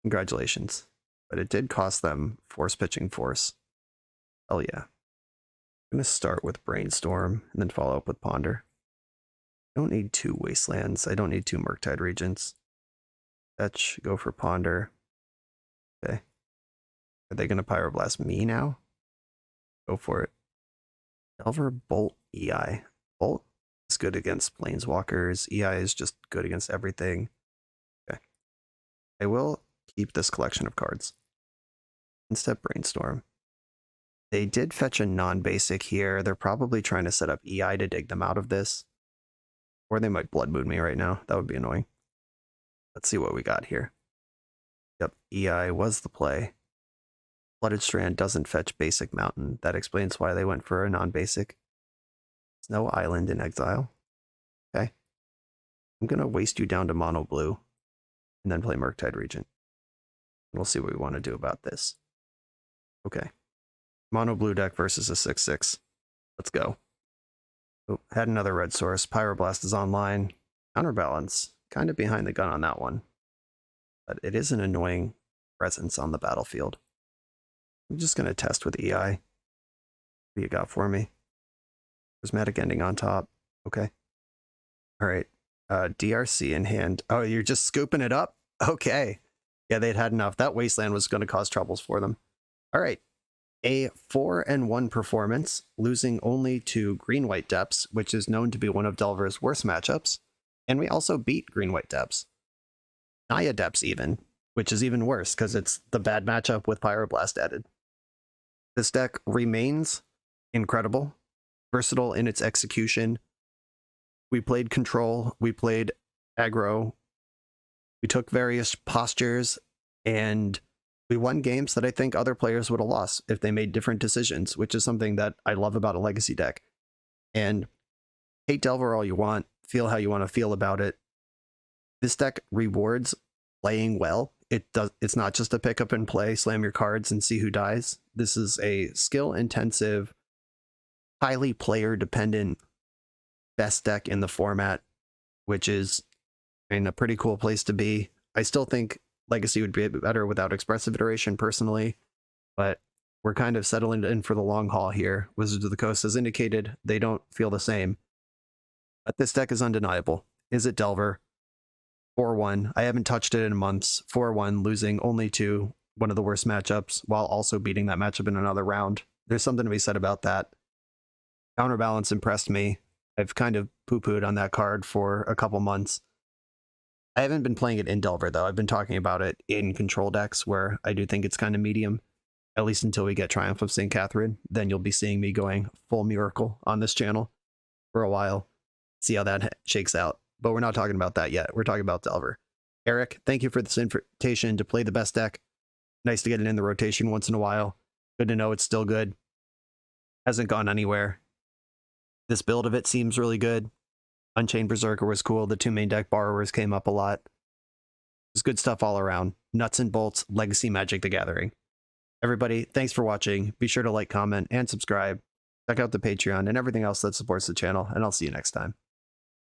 Congratulations. But it did cost them Force Pitching Force. Hell yeah. I'm going to start with Brainstorm and then follow up with Ponder. I don't need 2 Wastelands. I don't need 2 Murktide Regents. Fetch, go for Ponder. Okay. Are they going to Pyroblast me now? Go for it. Delver, Bolt, EI. Bolt is good against Planeswalkers. EI is just good against everything. Okay. I will keep this collection of cards. Instead, Brainstorm. They did fetch a non-basic here. They're probably trying to set up EI to dig them out of this. Or they might Blood Moon me right now. That would be annoying. Let's see what we got here. Yep, EI was the play. Flooded Strand doesn't fetch basic mountain. That explains why they went for a non-basic. Snow Island in exile. Okay. I'm going to waste you down to mono blue and then play Murktide Regent. We'll see what we want to do about this. Okay. Mono blue deck versus a 6/6. Let's go. Oh, had another red source. Pyroblast is online. Counterbalance. Kind of behind the gun on that one. But it is an annoying presence on the battlefield. I'm just going to test with EI. What do you got for me? Prismatic Ending on top. Okay. All right. DRC in hand. Oh, you're just scooping it up? Okay. Yeah, they'd had enough. That Wasteland was going to cause troubles for them. All right. A 4-1 performance, losing only to Green-White Depths, which is known to be one of Delver's worst matchups. And we also beat Green-White Depths. Naya Depths even, which is even worse because it's the bad matchup with Pyroblast added. This deck remains incredible, versatile in its execution. We played control, we played aggro, we took various postures, and we won games that I think other players would have lost if they made different decisions, which is something that I love about a Legacy deck. And hate Delver all you want, feel how you want to feel about it. This deck rewards playing well. It's not just a pick up and play, slam your cards and see who dies. This is a skill intensive, highly player dependent best deck in the format, which is a pretty cool place to be. I still think Legacy would be better without expressive iteration personally, but we're kind of settling in for the long haul here. Wizards of the Coast has indicated they don't feel the same. But this deck is undeniable. Izzet Delver, 4-1. I haven't touched it in months. 4-1, losing only to one of the worst matchups while also beating that matchup in another round. There's something to be said about that. Counterbalance impressed me. I've kind of poo-pooed on that card for a couple months. I haven't been playing it in Delver, though. I've been talking about it in control decks, where I do think it's kind of medium, at least until we get Triumph of St. Catherine. Then you'll be seeing me going full Miracle on this channel for a while. see how that shakes out. But we're not talking about that yet. We're talking about Delver. Eric, thank you for this invitation to play the best deck. Nice to get it in the rotation once in a while. Good to know it's still good. Hasn't gone anywhere. This build of it seems really good. Unchained Berserker was cool. The 2 main deck borrowers came up a lot. It's good stuff all around. Nuts and bolts, Legacy Magic the Gathering. Everybody, thanks for watching. Be sure to like, comment, and subscribe. Check out the Patreon and everything else that supports the channel, and I'll see you next time.